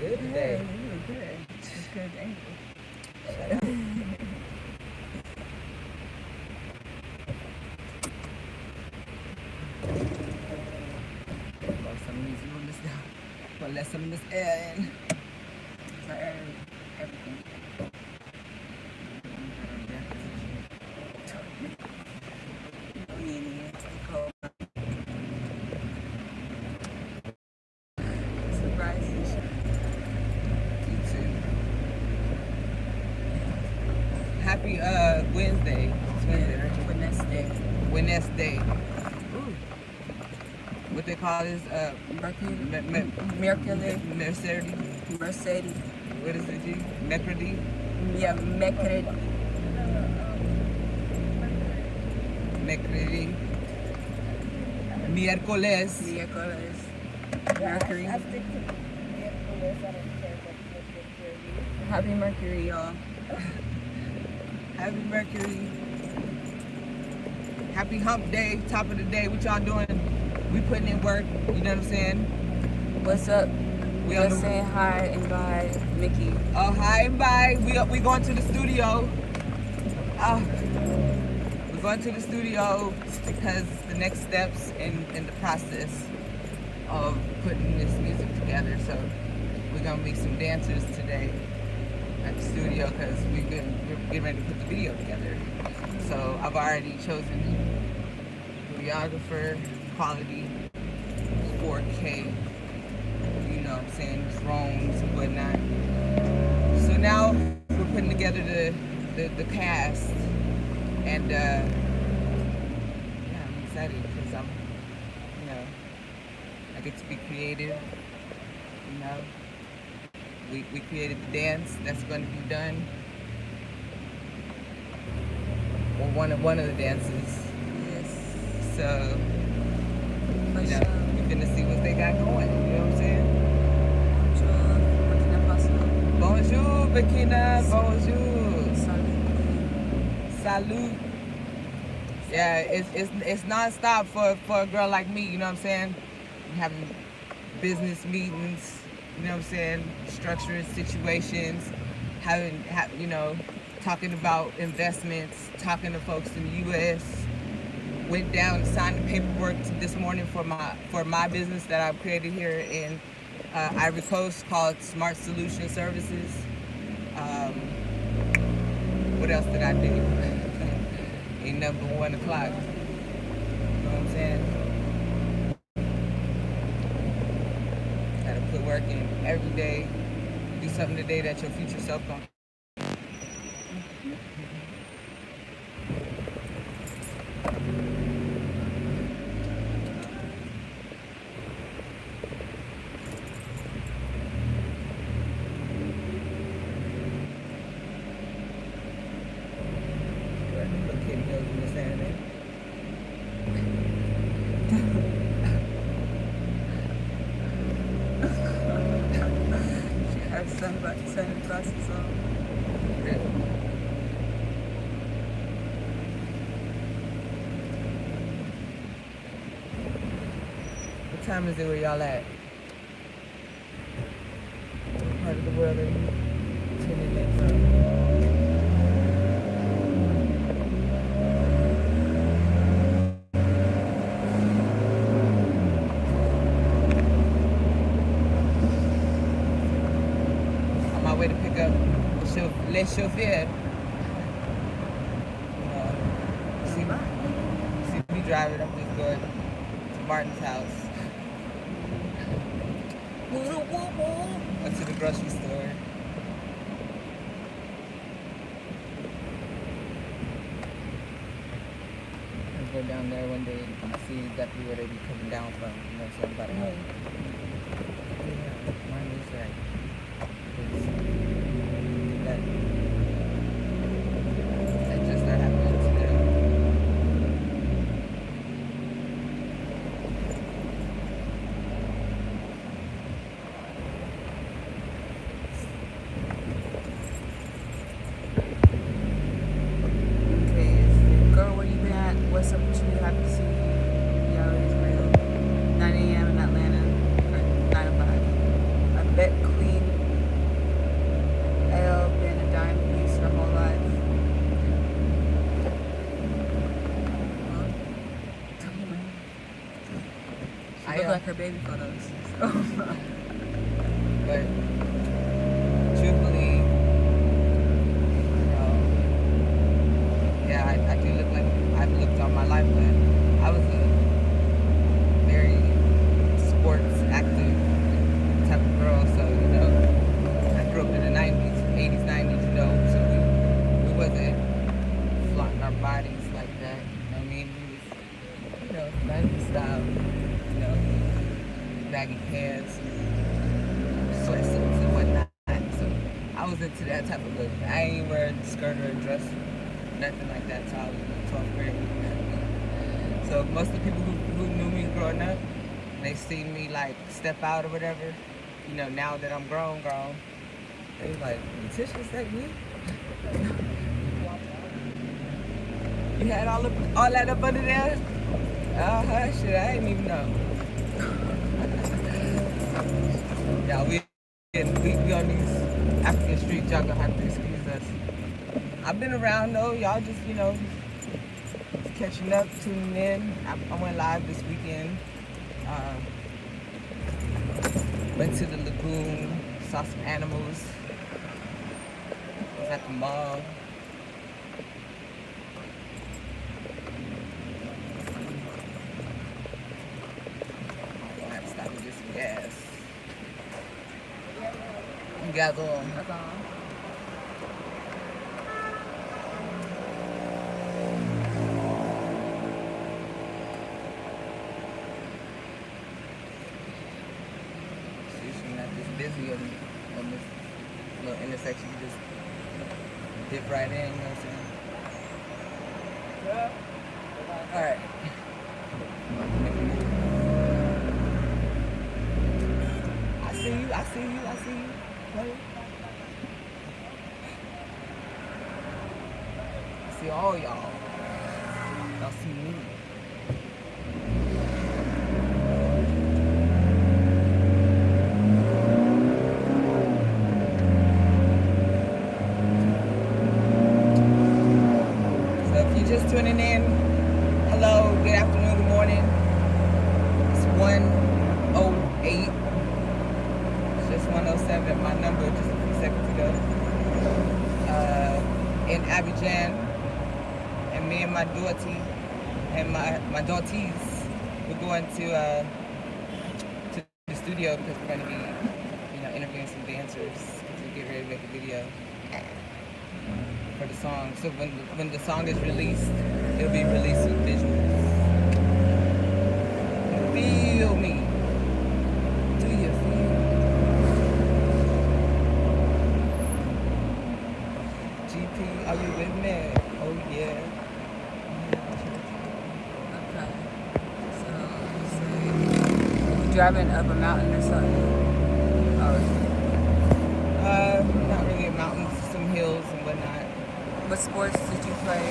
good today. You were good. It's good, thank you. Shut up. Blow some of these rumors down. But let some of this air in. So everything. Surprise. You too. Happy Wednesday. It's Wednesday, right? Wednesday. Wednesday. Ooh. What they call this? Mercury. Mercedes. Mercedes. What is it, G? Mercredi? Yeah, Mercury. Mercredi. Miércoles. Miércoles. Mercury. I stick to Mercury. I don't care what Mercury. Happy Mercury, y'all. Happy Mercury. Happy hump day, top of the day. What y'all doing? We putting in work, you know what I'm saying? What's up? We on Just the saying hi and bye, Mickey. oh hi and bye. We going to the studio. We're going to the studio because it's the next steps in the process of putting this music together. So we're gonna meet some dancers today at the studio because we're getting ready to put the video together. So I've already chosen videographer, quality, 4K, you know what I'm saying, drones and whatnot. So now we're putting together the cast, and yeah, I'm excited because I get to be creative, you know. We created the dance that's going to be done, or one of the dances. Yes. So, For you know, sure. we're gonna see what they got going. You know what I'm saying? Bonjour, Burkina Faso. Bonjour, Burkina. Bonjour. Salut. Salute. Yeah, it's nonstop for a girl like me. You know what I'm saying? Having business meetings. You know what I'm saying? Structuring situations. You know, talking about investments. Talking to folks in the U.S. Went down and signed the paperwork this morning for my business that I've created here in Ivory Coast called Smart Solution Services. What else did I do? Ain't number 1 o'clock. You know what I'm saying? Gotta put work in every day. Do something today that your future self gonna. She has sunglasses on. What time is it where y'all at? What part of the world are you tuning in from? On my way to pick up Les Chauffeurs. See me driving, I'm just going to Martin's house. Went to the grocery store. I'll go down there one day and see exactly where they be coming down from. You know what I'm saying? About how. Yeah, mine is right. That just started happening today. Okay, girl, where you been at? What's up with you? Happy to see you. Y'all is real. 9 a.m. in Atlanta. Or 9 to 5. I bet Queen look am. like her baby photos. So. But truthfully, yeah, I do look like I've looked all my life, but I was a very sports active type of girl, so I grew up in the 90s, 80s, 90s, so we wasn't flaunting our bodies like that, you know what I mean? We was, 90s style, baggy pants, sweatsuits and whatnot. So I was into that type of look. I ain't wear a skirt or a dress, nothing like that till I was in 12th grade. So most of the people who knew me growing up, they seen me like step out or whatever. Now that I'm grown, they like, Letitia, is that you? You had all that up under there? Shit, I didn't even know. Yeah, we on these African streets, y'all gonna have to excuse us. I've been around though, y'all just, catching up, tuning in. I went live this weekend. Went to the lagoon, saw some animals. Was at the mall. I have to stop and get some gas. You got going. That's all. Busy on this little intersection, you just dip right in, you know what I'm saying? Yeah. Alright. I see you. Hey. I see all y'all. Y'all see me. Just tuning in. Hello, good afternoon, good morning. It's 1:08. It's just 1:07. My number just a few seconds ago. In Abidjan, and me and my daughter and my daughters, we're going to the studio because we're going to be, interviewing some dancers because we get ready to make a video for the song. So when the song is released, it'll be released with visuals. Feel me. Do you feel? GP, are you with me? Oh yeah. Okay. So you driving up a mountain or something? Not really a mountain, some hills and whatnot. What sports did you play?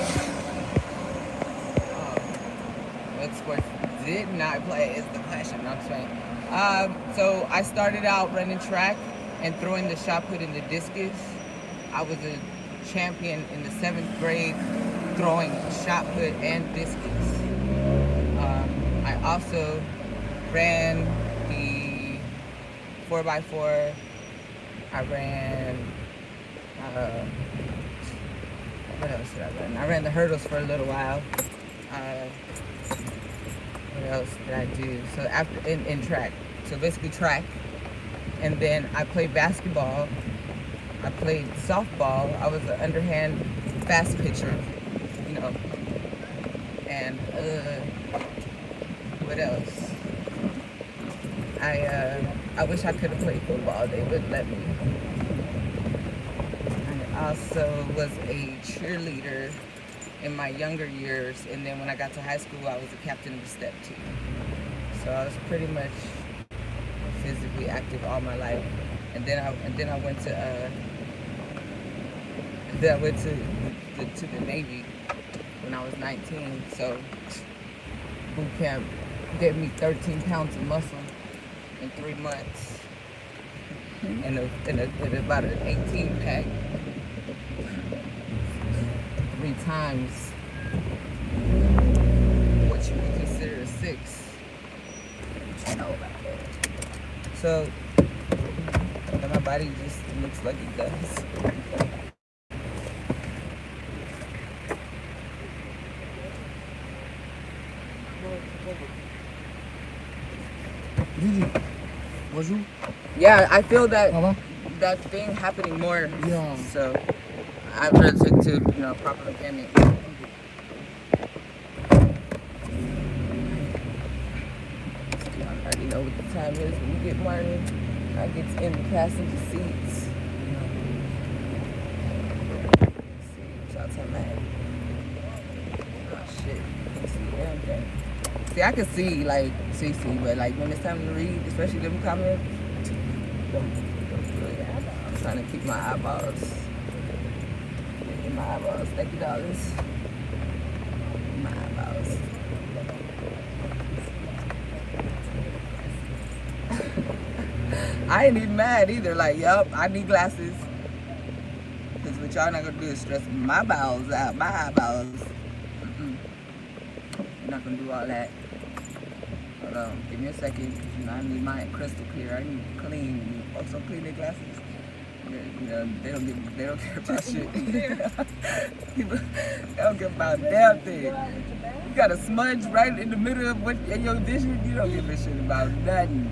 What sports did not play is the question. I'm just saying. So I started out running track and throwing the shot put in the discus. I was a champion in the 7th grade throwing shot put and discus. I also ran the 4x4. I ran. What else did I run? I ran the hurdles for a little while. What else did I do? So after in track, so basically track, and then I played basketball. I played softball. I was an underhand fast pitcher, And what else? I wish I could have played football. They wouldn't let me. I also was a cheerleader in my younger years, and then when I got to high school, I was a captain of the step team. So I was pretty much physically active all my life. And then I went to to the Navy when I was 19. So boot camp gave me 13 pounds of muscle in 3 months, and about an 18 pack. 3 times what you would consider a 6. know about that. So, and my body just looks like it does. Gigi, bonjour. Yeah, I feel that Ça va? that thing happening more. Yeah. So I really took to proper mechanic. I already know what the time is when we get Martin. I get in the passenger seats. Let's see, shout out man. Oh shit, can't see damn thing. See, I can see like CC, but like when it's time to read, especially them comments, I'm trying to keep my eyeballs. My eyeballs, thank you, dollars. My eyeballs. I ain't even mad either. Like, yup, I need glasses. Because what y'all not gonna do is stress my bowels out, my eyeballs. You're not gonna do all that. Hold on, give me a second. I need mine crystal clear. I need clean. Also clean their glasses. They don't care about shit. They don't care about damn thing. You got a smudge right in the middle of in your vision. You don't give a shit about nothing.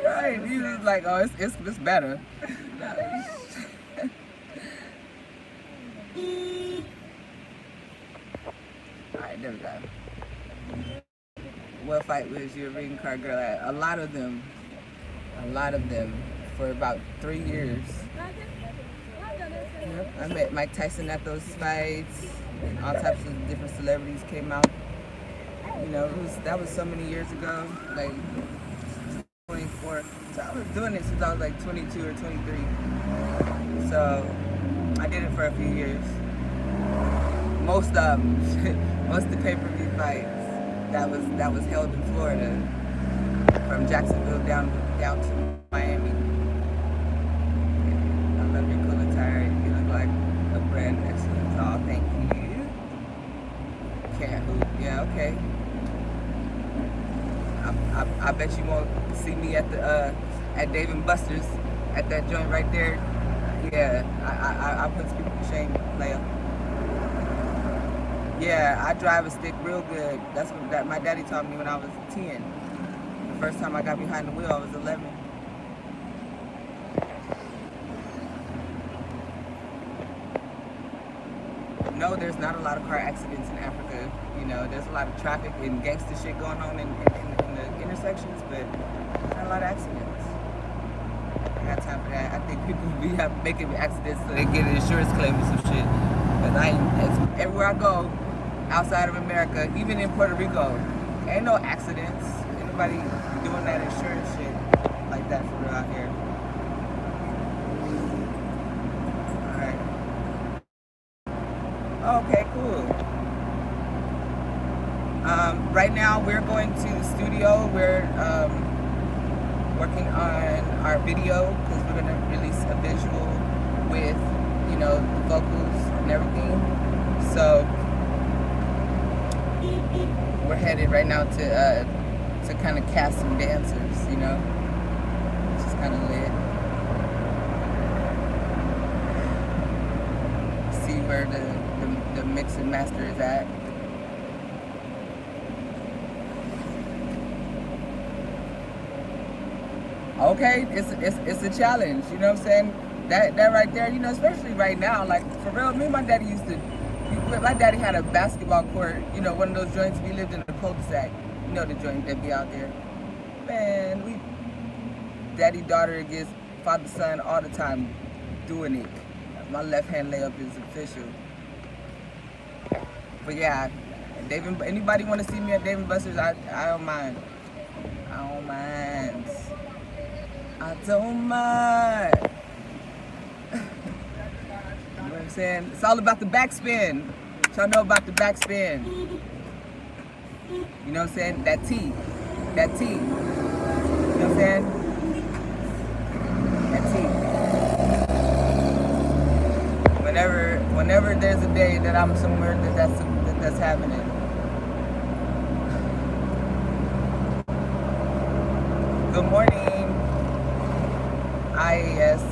Right? You just like, oh, it's better. Alright, there we go. What fight was your ring card girl at? A lot of them, for about 3 years. Yep. I met Mike Tyson at those fights. And all types of different celebrities came out. You know, that was so many years ago, like 24. So I was doing it since I was like 22 or 23. So I did it for a few years. Most of the pay-per-view fights that was held in Florida, from Jacksonville down to Miami. I love your cool attire. You look like a brand excellent. Oh, thank you. Can't hoop. Yeah, okay. I bet you won't see me at the at Dave and Buster's at that joint right there. Yeah, I put people to shame, player. Yeah, I drive a stick real good. That's what my daddy taught me when I was 10. The first time I got behind the wheel, I was 11. No, there's not a lot of car accidents in Africa. You know, there's a lot of traffic and gangster shit going on in the intersections, but not a lot of accidents. I got time for that. I think people be making accidents so they get an insurance claim or some shit. But everywhere I go, outside of America, even in Puerto Rico, ain't no accidents. Ain't nobody doing that insurance shit like that for real out here. Alright. Okay, cool. Right now we're going to the studio. We're working on our video because we're gonna release a visual with, you know, the vocals and everything. So we're headed right now to kind of cast some dancers, you know, which is kind of lit. See where the mix and master is at. Okay, it's a challenge, you know what I'm saying? That right there, you know, especially right now, like for real, me and my daddy my daddy had a basketball court, you know, one of those joints. We lived in a cul-de-sac, you know, the joint that be out there. Man, we daddy daughter against father son all the time doing it. My left hand layup is official. But yeah, anybody want to see me at Dave and Buster's? I don't mind. I don't mind. I don't mind. You know what I'm saying? It's all about the backspin. Y'all know about the backspin. You know what I'm saying? That T. You know what I'm saying? That T. Whenever there's a day that I'm somewhere that's that's happening. Good morning, IAS.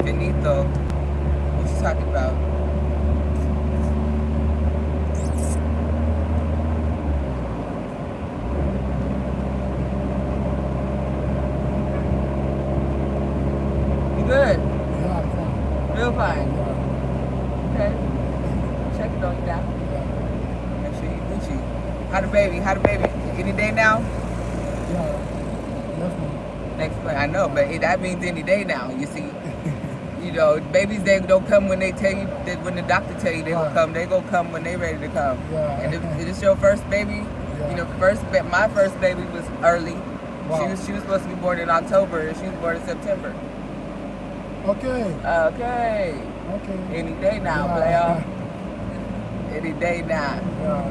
Benito, what you talking about? You good? Yeah, I'm fine. Real fine. Yeah, Okay. Check it on you now. yeah, Make sure you Gucci. How the baby? How the baby? Any day now? yeah, definitely. Next month. I know, but that means any day now. You see, you know, babies they don't come when they tell you that when the doctor tell you they gonna Right. come. They gonna come when they ready to come. Yeah. And if it's your first baby, Yeah. you know, my first baby was early. Wow. She was supposed to be born in October, and she was born in September. Okay, Okay. okay. Any day now, Yeah. player. Any day now. Yeah,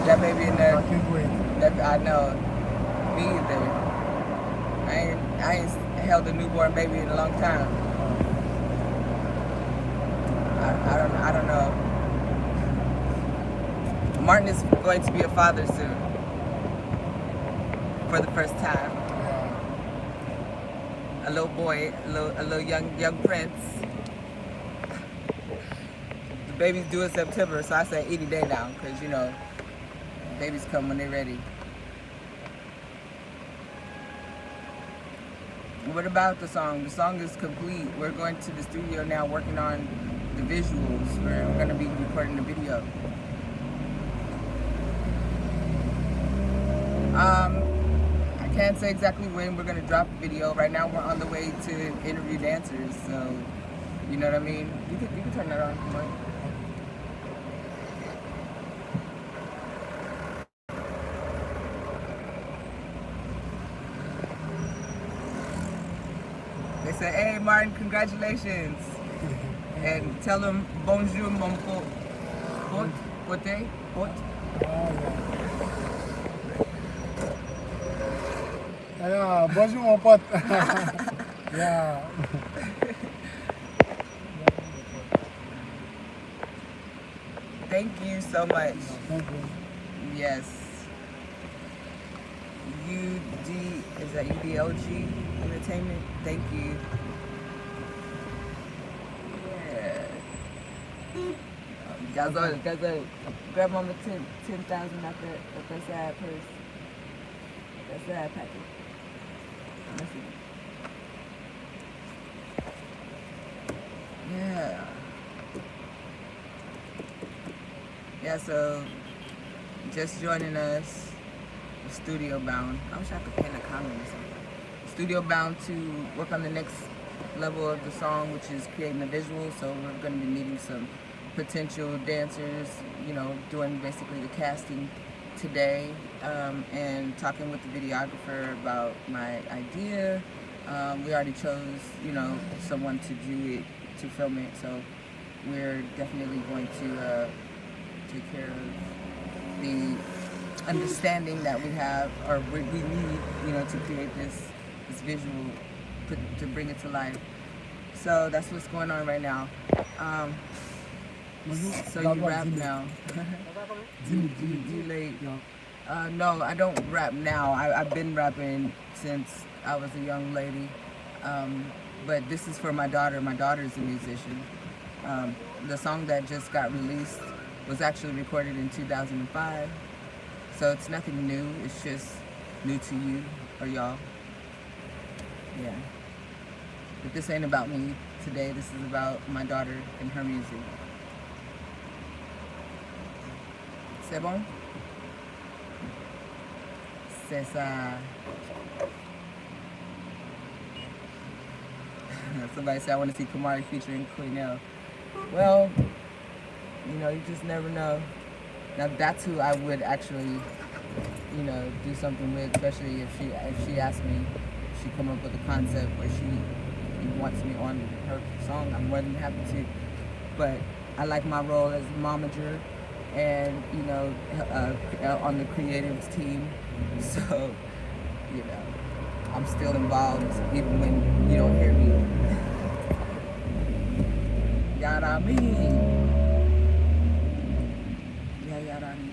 That baby in I there. can't wait. That I know. Me either. I ain't held a newborn baby in a long time. I don't know. Martin is going to be a father soon. For the first time. Yeah, A little boy, a little young prince. The baby's due in September, so I say any day now, because you know, babies come when they're ready. What about the song? The song is complete. We're going to the studio now working on the visuals. We're going to be recording the video. I can't say exactly when we're going to drop the video. Right now we're on the way to interview dancers, so you know what I mean? You can turn that on. Come on. They say, hey Martin, congratulations. And tell them bonjour mon pote. Pote? Pote? yeah, bonjour mon pote. Yeah. Thank you so much. Thank you. Yes. Is that UDLG Entertainment? Thank you. Yeah. Gazelle. Grab mama 10,000 out that side purse. That side packet. Let's see. Yeah. Yeah, so just joining us. Studio bound. I wish I could pin a comment or something. Studio bound to work on the next level of the song, which is creating the visual. So we're going to be meeting some potential dancers, you know, doing basically the casting today, and talking with the videographer about my idea. We already chose, you know, someone to do it, to film it. So we're definitely going to take care of the understanding that we have, or we need, you know, to create this visual, to bring it to life. So that's what's going on right now. So you rap now? You late? No, I don't rap now. I've been rapping since I was a young lady. But this is for my daughter. My daughter's a musician. The song that just got released was actually recorded in 2005. So it's nothing new, it's just new to you or y'all. Yeah. But this ain't about me today, this is about my daughter and her music. C'est bon? C'est ça. Somebody said I want to see Kamari featuring Queenelle. Well, you know, you just never know. Now that's who I would actually, you know, do something with, especially if she asked me, if she come up with a concept where she wants me on her song, I'm more than happy to. But I like my role as momager and, you know, on the creatives team. So, you know, I'm still involved even when, you know, mean. Yayarani.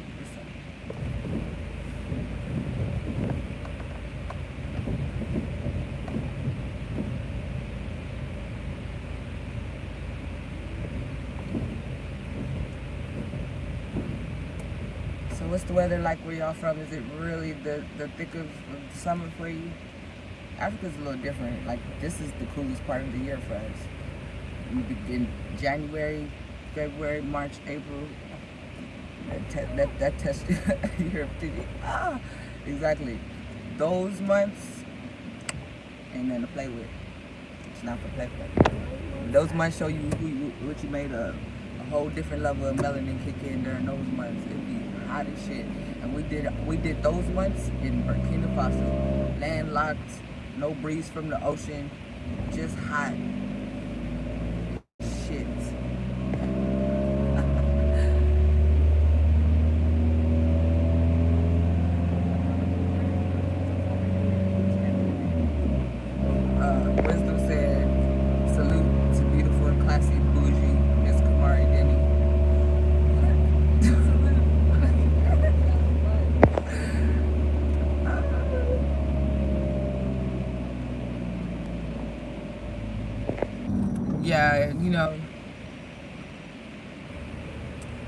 So what's the weather like where y'all from? Is it really the thick of summer for you? Africa's a little different. Like, this is the coolest part of the year for us. We begin January, February, March, April. That test year. Exactly. Those months ain't nothing to play with. It's not for play. Those months show you what you made of. A whole different level of melanin kick in during those months. It'd be hot as shit. And we did those months in Burkina Faso, landlocked, no breeze from the ocean, just hot shit. Wisdom said, salute to beautiful and classy bougie Miss Kamari Denny. Yeah, you know,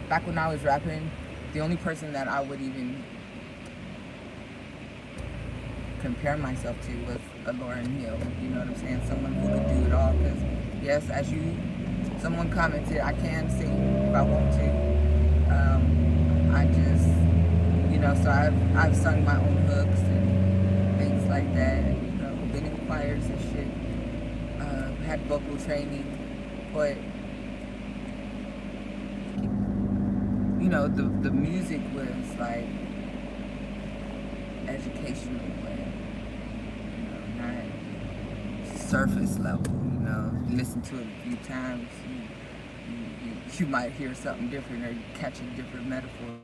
back when I was rapping, the only person that I would even compare myself to was a Lauryn Hill. You know what I'm saying? Someone who could do it all. Because yes, someone commented, I can sing if I want to. I just, you know, so I've sung my own hooks and things like that. You know, been in choirs and shit. Had vocal training, but you know, the music was like educational, but you know, not surface level. You know, listen to it a few times, you might hear something different or catch a different metaphor.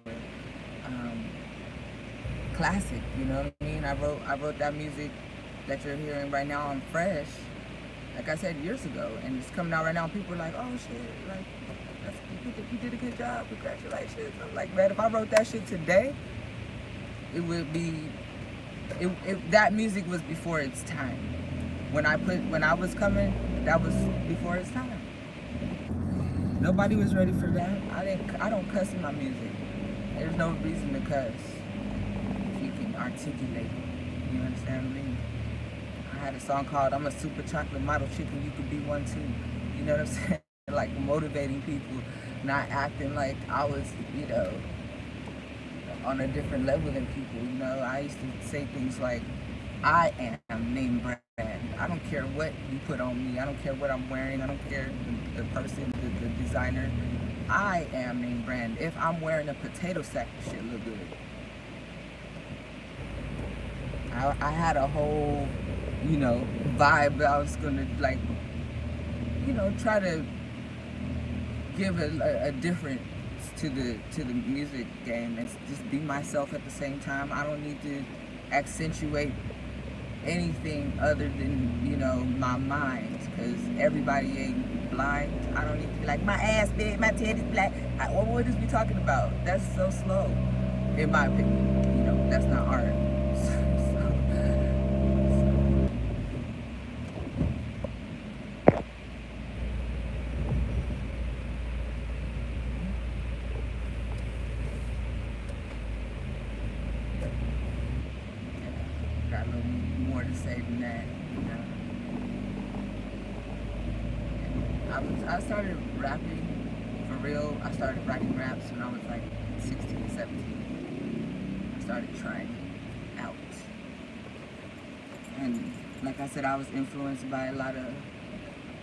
Classic, you know what I mean? I wrote that music that you're hearing right now on Fresh, like I said, years ago, and it's coming out right now. People are like, oh shit, like, you did a good job, congratulations. I'm like, man, if I wrote that shit today, it would be, that music was before its time. When I was coming, that was before its time. Nobody was ready for that. I don't cuss in my music. There's no reason to cuss if you can articulate. You understand what I mean? I had a song called I'm a Super Chocolate Model Chicken, You Could Be One Too. You know what I'm saying? Like motivating people, not acting like I was, you know, on a different level than people. You know, I used to say things like, I am name brand. I don't care what you put on me. I don't care what I'm wearing. I don't care the person, the designer. I am name brand. If I'm wearing a potato sack, the shit look good. I had a whole, you know, vibe. I was gonna, like, you know, try to give a difference to the music game and just be myself at the same time. I don't need to accentuate anything other than, you know, my mind, because everybody ain't blind. I don't need to be like, my ass big, my titties black. What is we talking about? That's so slow, in my opinion. You know, that's not art. Got a little more to say than that, you know. I started rapping for real. I started writing raps when I was like 16, 17. I started trying it out. And like I said, I was influenced by a lot of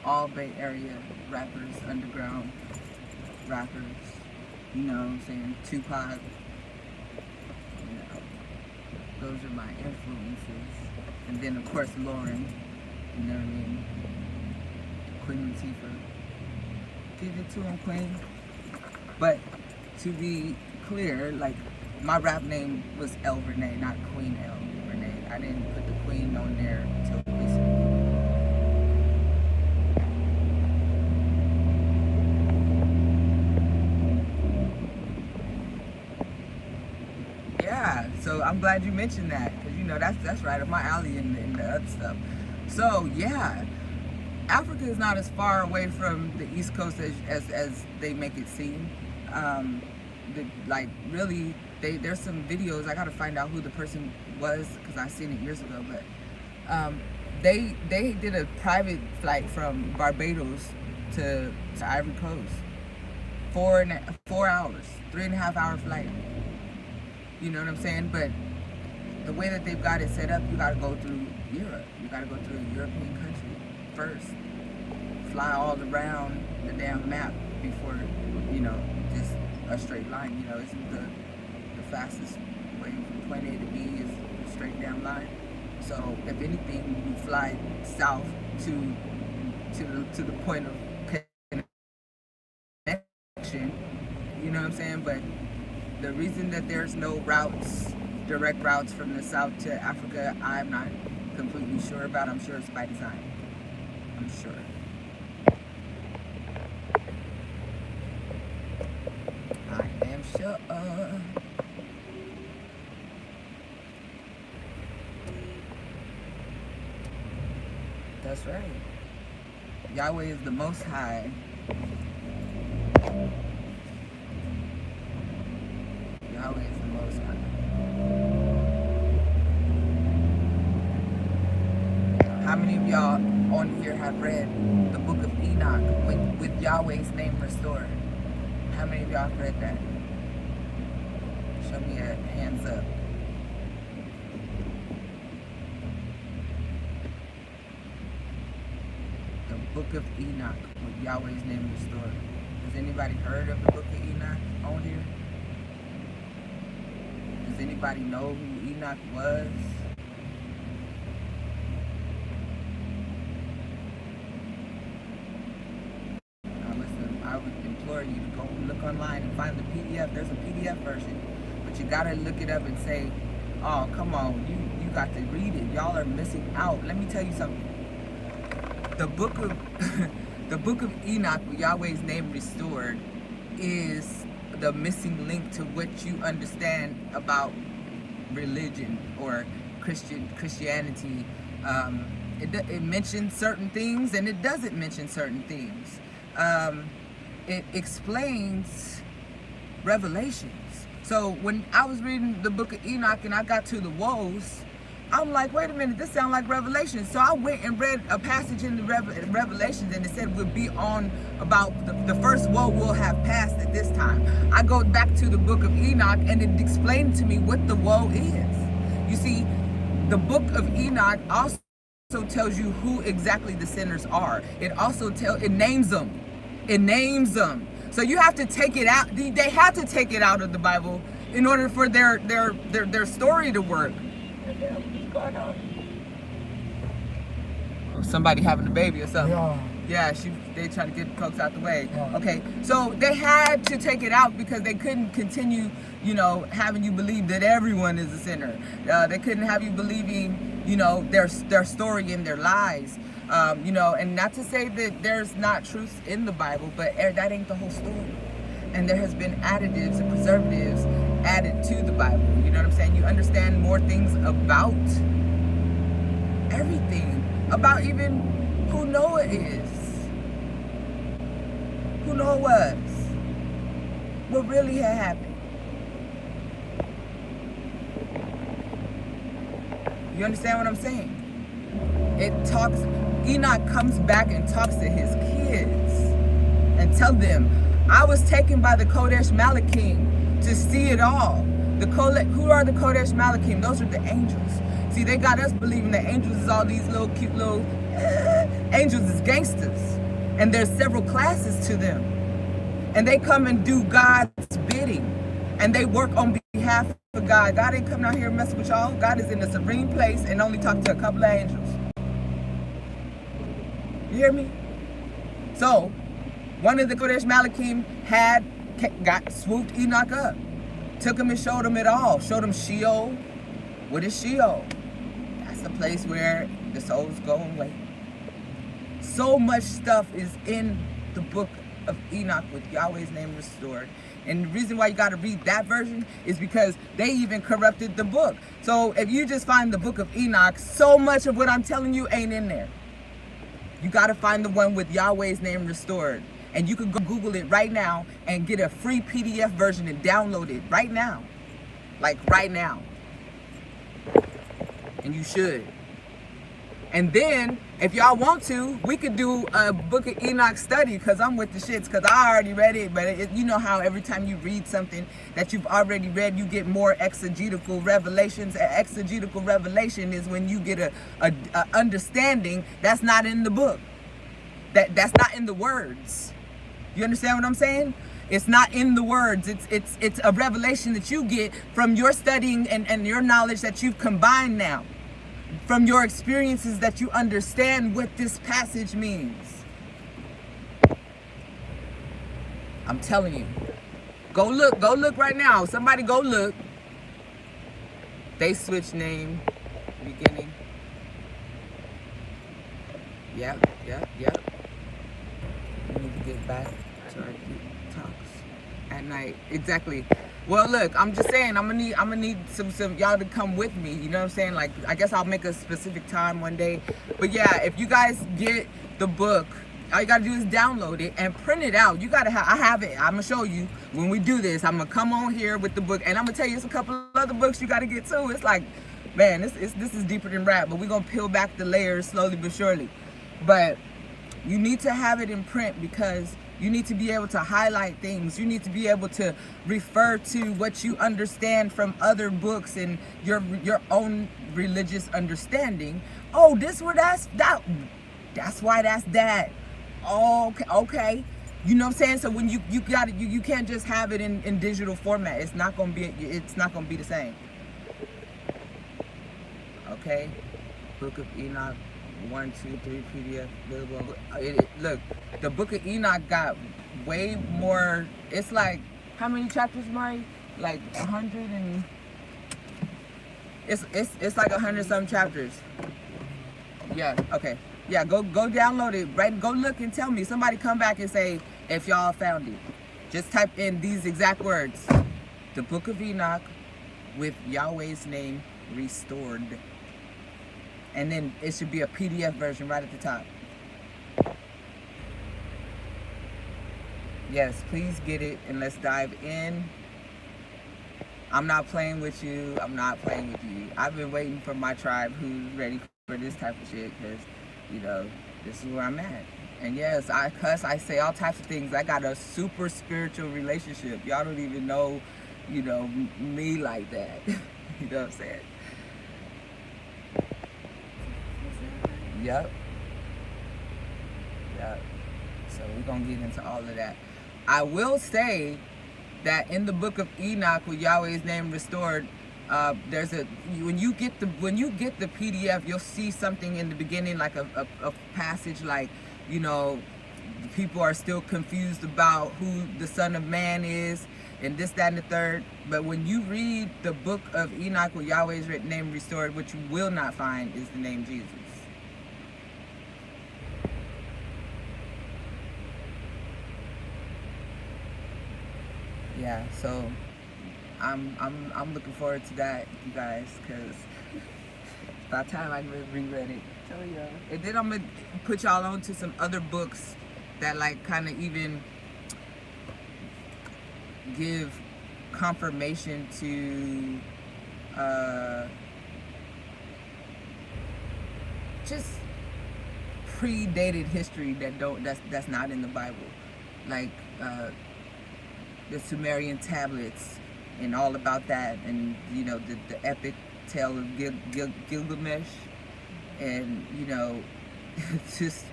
all Bay Area rappers, underground rappers, you know what I'm saying, Tupac. Those are my influences. And then of course Lauryn, you know what I mean? Queen Latifah. Give it to him, Queen. But to be clear, like, my rap name was El Renee, not Queen El Renee. I didn't put the Queen on there until recently. I'm glad you mentioned that, because you know that's right up my alley in the other stuff. So yeah, Africa is not as far away from the East Coast as they make it seem. Like really, there's some videos. I gotta find out who the person was because I seen it years ago. But they did a private flight from Barbados to Ivory Coast. 4 hours, 3.5 hour flight. You know what I'm saying? But the way that they've got it set up, you gotta go through Europe. You gotta go through a European country first. Fly all around the damn map before, you know, just a straight line. You know, isn't the fastest way from point A to B is a straight down line. So if anything, you fly south to the point of connection. You know what I'm saying? But the reason that there's no direct routes from the south to Africa, I'm not completely sure about. I'm sure it's by design. I'm sure. I am sure. That's right. Yahweh is the Most High. Yahweh is the Most High. How many of y'all on here have read the book of Enoch with Yahweh's name restored? How many of y'all have read that? Show me a hands up. The book of Enoch with Yahweh's name restored. Has anybody heard of the book of Enoch on here? Does anybody know who Enoch was? I would implore you to go look online and find the PDF. There's a PDF version, but you gotta look it up and say, oh, come on, you got to read it. Y'all are missing out. Let me tell you something. The book of Enoch with Yahweh's name restored is the missing link to what you understand about religion or Christianity. It mentions certain things and it doesn't mention certain things. It explains revelations. So when I was reading the book of Enoch and I got to the woes, I'm like, wait a minute, this sounds like Revelation. So I went and read a passage in the Revelations, and it said we'll be on about the first woe will have passed at this time. I go back to the book of Enoch, and it explained to me what the woe is. You see, the book of Enoch also tells you who exactly the sinners are. It also it names them. It names them. So you have to take it out. They had to take it out of the Bible in order for their story to work. Somebody having a baby or something. Yeah, they trying to get cokes out the way. Yeah. Okay, so they had to take it out because they couldn't continue, you know, having you believe that everyone is a sinner. They couldn't have you believing, you know, their story and their lies. You know, and not to say that there's not truth in the Bible, but that ain't the whole story. And there has been additives and preservatives added to the Bible. You know what I'm saying? You understand more things about everything, about even who Noah is, who Noah was, what really had happened. You understand what I'm saying? Enoch comes back and talks to his kids and tell them, I was taken by the Kodesh Malachim to see it all. Who are the Kodesh Malachim? Those are the angels. See, they got us believing that angels is all these little cute little, angels is gangsters. And there's several classes to them. And they come and do God's bidding. And they work on behalf of God. God ain't coming out here and messing with y'all. God is in a serene place and only talking to a couple of angels. You hear me? So, one of the Kodesh Malachim got swooped Enoch up. Took him and showed him it all. Showed him Sheol. What is Sheol? That's the place where the souls go and wait. So much stuff is in the book of Enoch with Yahweh's name restored. And the reason why you got to read that version is because they even corrupted the book. So if you just find the book of Enoch, so much of what I'm telling you ain't in there. You got to find the one with Yahweh's name restored. And you can go Google it right now and get a free PDF version and download it right now. Like right now. And you should. And then, if y'all want to, we could do a Book of Enoch study, because I'm with the shits, because I already read it. But you know how every time you read something that you've already read, you get more exegetical revelations. An exegetical revelation is when you get a understanding that's not in the book. That's not in the words. You understand what I'm saying? It's not in the words. It's a revelation that you get from your studying and your knowledge that you've combined now. From your experiences that you understand what this passage means. I'm telling you. Go look right now. Somebody go look. They switch name, beginning. Yep. We need to get back to our deep talks at night. Exactly. Well, look, I'm just saying, I'm gonna need some y'all to come with me. You know what I'm saying? Like, I guess I'll make a specific time one day. But yeah, if you guys get the book, all you gotta do is download it and print it out. You gotta I have it. I'm gonna show you when we do this. I'm gonna come on here with the book, and I'm gonna tell you it's a couple of other books you gotta get too. It's like, man, this is deeper than rap. But we're gonna peel back the layers slowly but surely. But you need to have it in print because you need to be able to highlight things. You need to be able to refer to what you understand from other books and your own religious understanding. Oh, this where that's that. That's why that's that. Oh, okay. You know what I'm saying? So when you got it, you can't just have it in digital format. It's not gonna be the same. Okay, Book of Enoch. 1, 2, 3 PDF. Look, the Book of Enoch got way more. It's like, how many chapters, Mari? Like 100 and it's like 100 some chapters. Yeah. Okay. Yeah. Go download it. Right. Go look and tell me. Somebody come back and say if y'all found it. Just type in these exact words: the Book of Enoch with Yahweh's name restored. And then it should be a PDF version right at the top. Yes, please get it and let's dive in. I'm not playing with you. I'm not playing with you. I've been waiting for my tribe who's ready for this type of shit because, you know, this is where I'm at. And yes, I cuss, I say all types of things. I got a super spiritual relationship. Y'all don't even know, you know, me like that. You know what I'm saying? Yep. So we're gonna get into all of that. I will say that in the Book of Enoch with Yahweh's name restored, there's when you get the PDF, you'll see something in the beginning like a passage like, you know, people are still confused about who the Son of Man is and this, that, and the third. But when you read the Book of Enoch with Yahweh's name restored, what you will not find is the name Jesus. Yeah, so I'm looking forward to that, you guys, because by the time I reread it, tell y'all. And then I'm gonna put y'all on to some other books that like kind of even give confirmation to just predated history that's not in the Bible, like the Sumerian tablets and all about that, and you know the epic tale of Gilgamesh, and you know just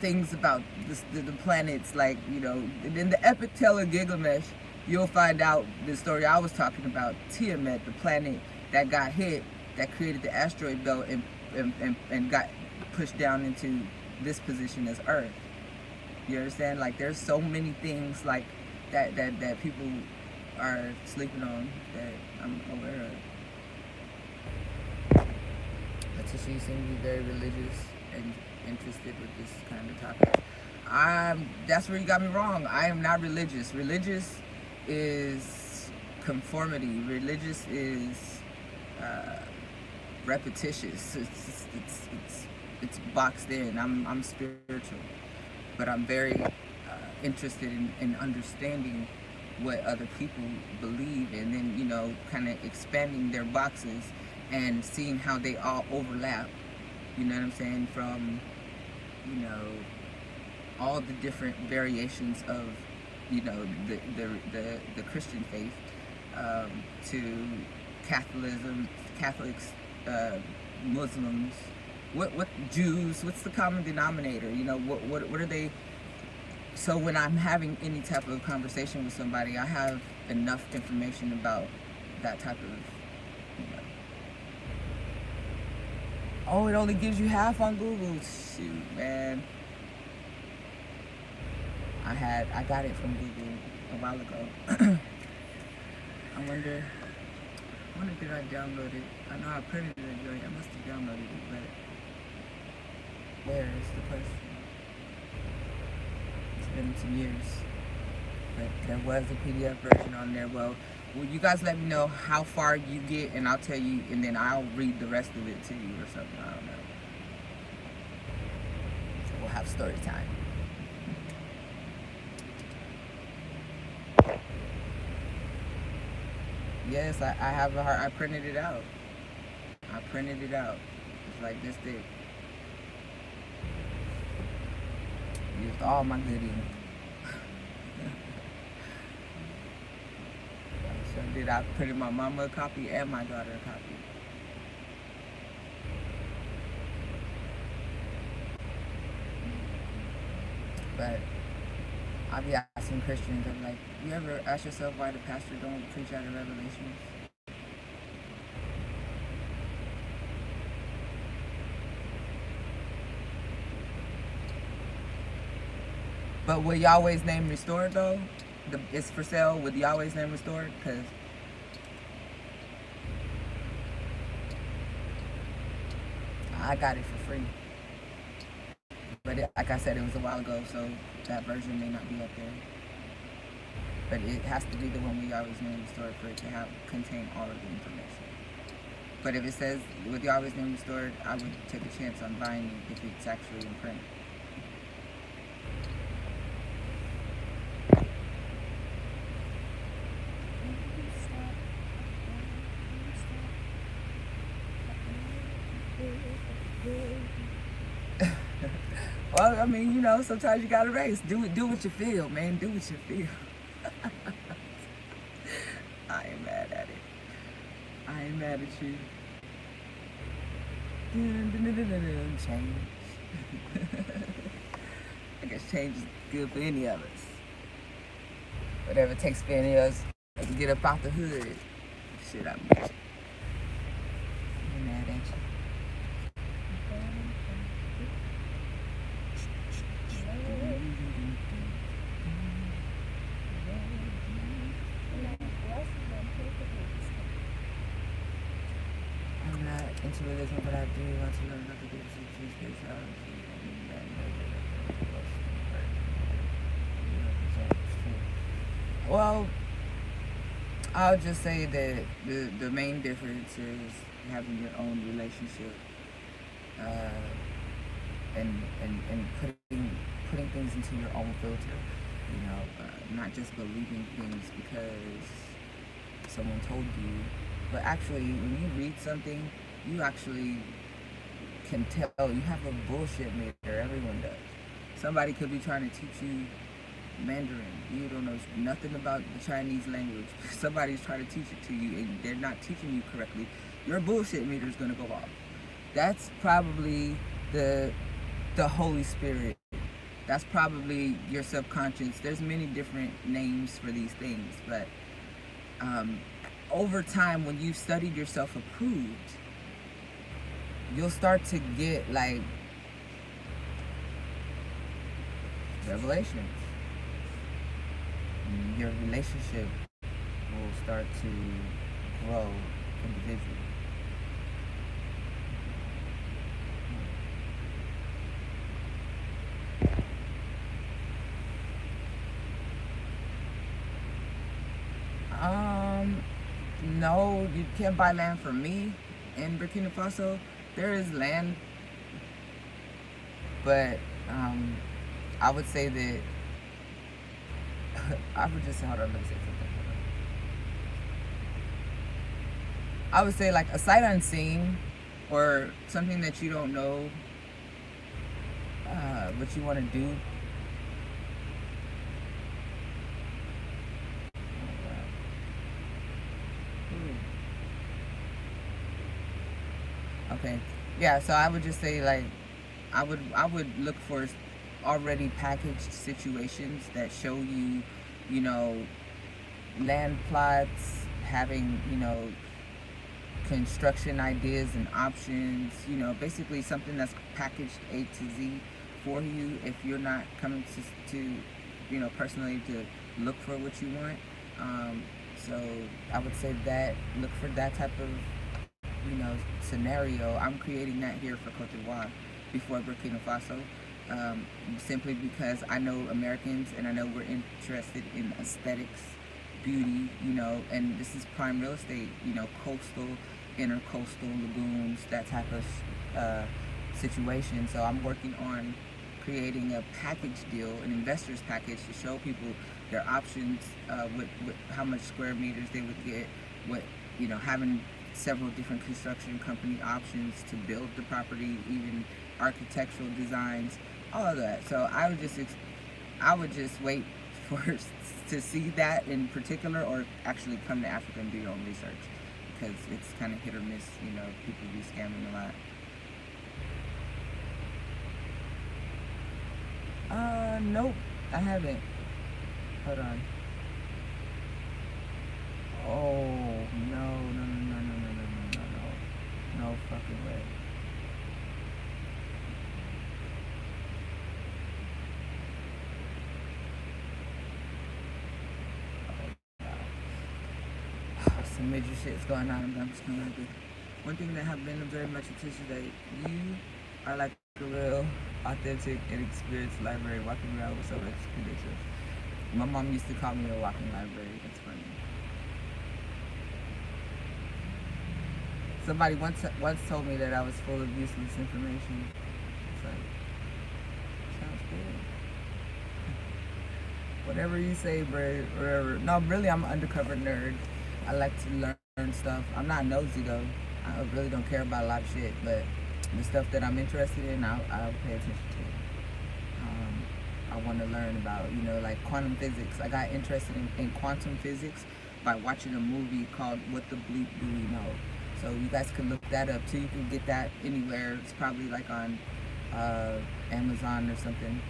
things about the planets, like, you know, in the epic tale of Gilgamesh you'll find out the story I was talking about, Tiamat, the planet that got hit, that created the asteroid belt and got pushed down into this position as Earth. You understand? Like, there's so many things like that people are sleeping on that I'm aware of. Letitia seems to be very religious and interested with this kind of topic. That's where you got me wrong. I am not religious. Religious is conformity. Religious is repetitious. It's boxed in. I'm spiritual, but I'm very interested in understanding what other people believe, and then kind of expanding their boxes and seeing how they all overlap. You know what I'm saying? From all the different variations of the Christian faith, to Catholics, Muslims, what Jews. What's the common denominator? What are they? So when I'm having any type of conversation with somebody, I have enough information about that type of. Oh, it only gives you half on Google. Shoot, man. I got it from Google a while ago. I wonder did I download it? I know I printed it. I must have downloaded it, but where is the question? It's been some years, but there was a PDF version on there. Well, you guys let me know how far you get, and I'll tell you, and then I'll read the rest of it to you or something. I don't know. So we'll have story time. Yes, I have a heart. I printed it out. It's like this thick. Used all my goodies. So did I printed my mama a copy and my daughter a copy. But I'll be asking Christians, I'm like, you ever ask yourself why the pastor don't preach out of Revelations? But will Yahweh's name restored though? It's for sale with Yahweh's name restored? Because I got it for free. But like I said, it was a while ago, so that version may not be up there. But it has to be the one with Yahweh's name restored for it to contain all of the information. But if it says with Yahweh's name restored, I would take a chance on buying it if it's actually in print. Well, I mean, sometimes you gotta race. Do what you feel, man. Do what you feel. I ain't mad at it. I ain't mad at you. Change. I guess change is good for any of us. Whatever it takes for any of us to get up out the hood. Shit, I'm mad at you. Into religion, but I do want to learn how to do spirituality. Well, I'll just say that the main difference is having your own relationship, and putting things into your own filter. Not just believing things because someone told you, but actually when you read something, you actually can tell. You have a bullshit meter. Everyone does. Somebody could be trying to teach you Mandarin. You don't know nothing about the Chinese language. Somebody's trying to teach it to you and they're not teaching you correctly. Your bullshit meter is going to go off. That's probably the Holy Spirit. That's probably your subconscious. There's many different names for these things, but over time, when you've studied yourself approved, you'll start to get like revelations. Your relationship will start to grow individually. No, you can't buy land from me in Burkina Faso. There is land, but I would say that I would just hold on. Let me say something. I would say like a sight unseen, or something that you don't know what you want to do. Okay, yeah. So I would just say like I would look for already packaged situations that show you, you know, land plots, having, you know, construction ideas and options, you know, basically something that's packaged A to Z for you if you're not coming to you know, personally to look for what you want. So I would say that look for that type of, you know, scenario. I'm creating that here for Cote d'Ivoire before Burkina Faso, simply because I know Americans and I know we're interested in aesthetics, beauty, you know, and this is prime real estate, you know, coastal, intercoastal lagoons, that type of situation. So I'm working on creating a package deal, an investor's package, to show people their options, with how much square meters they would get, what, you know, having several different construction company options to build the property, even architectural designs, all of that. So I would just wait for to see that in particular, or actually come to Africa and do your own research, because it's kind of hit or miss. You know, people be scamming a lot. Nope, I haven't. Hold on. Oh, no, no fucking way. Some major shit's going on. I'm just gonna like it. One thing that have been very much attention that you are like a real authentic and experienced library walking around with so much credentials. My mom used to call me a walking library. That's funny. Somebody once told me that I was full of useless information. It's like, sounds good. Whatever you say, bro. Whatever. No, really, I'm an undercover nerd. I like to learn stuff. I'm not nosy though. I really don't care about a lot of shit, but the stuff that I'm interested in, I'll pay attention to. I want to learn about, you know, like quantum physics. I got interested in quantum physics by watching a movie called What the Bleep Do We Know? So you guys can look that up too. You can get that anywhere. It's probably like on Amazon or something.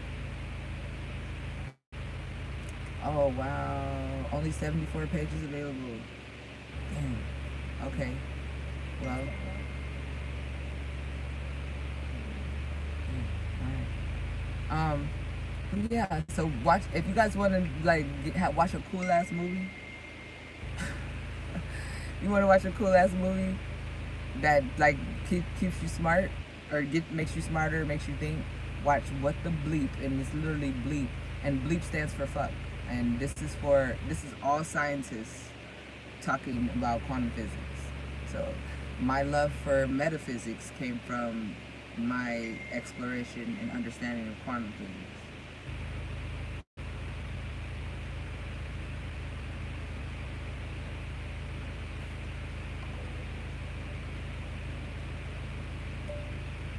Oh wow, only 74 pages available. Damn. Okay. Well. Alright. Yeah. So watch, if you guys want to like watch a cool ass movie. You want to watch a cool ass movie that like keeps you smart, or makes you smarter, makes you think. Watch What the Bleep, and it's literally bleep, and bleep stands for fuck. And this is all scientists talking about quantum physics. So my love for metaphysics came from my exploration and understanding of quantum physics.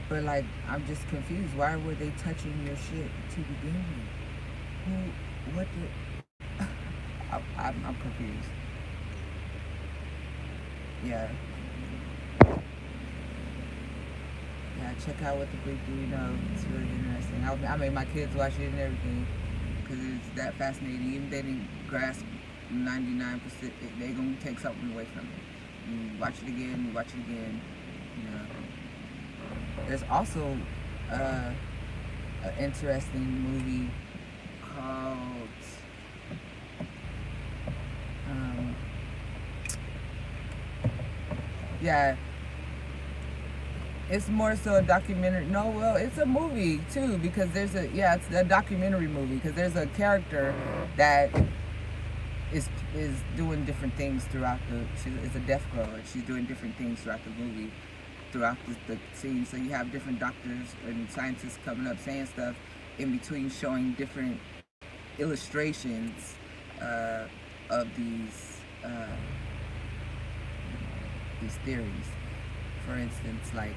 But like, I'm just confused. Why were they touching your shit to begin with? What the? I'm confused. Yeah. Yeah, check out What the Bleep Do We Know. It's really interesting. I made my kids watch it and everything because it's that fascinating. Even if they didn't grasp 99%, they're going to take something away from it. You watch it again, you watch it again, you know. There's also an interesting movie called yeah, it's more so a documentary. No, well, it's a movie too, because it's a documentary movie, because there's a character that is doing different things throughout the. She is a deaf girl, and she's doing different things throughout the movie, throughout the scene. So you have different doctors and scientists coming up saying stuff in between, showing different illustrations of these theories. For instance, like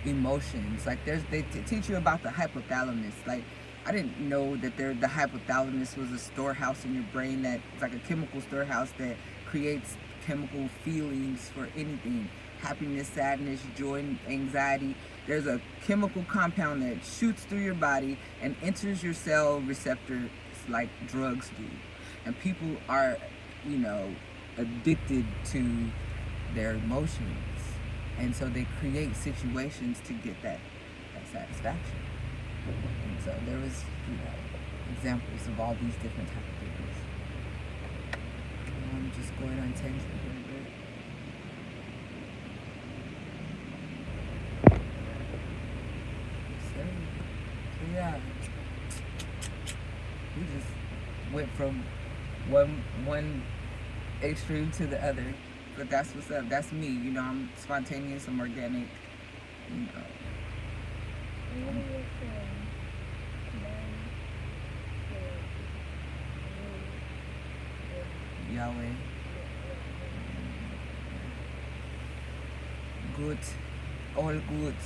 emotions. Like they teach you about the hypothalamus. Like I didn't know that the hypothalamus was a storehouse in your brain that it's like a chemical storehouse that creates chemical feelings for anything. Happiness, sadness, joy, anxiety. There's a chemical compound that shoots through your body and enters your cell receptors like drugs do. And people are, addicted to their emotions. And so they create situations to get that satisfaction. And so there was, examples of all these different type of things. I'm just going on tangent a little bit. So yeah, we just went from one extreme to the other. But that's what's up. That's me. I'm spontaneous. I'm organic. Yahweh. Good. All good.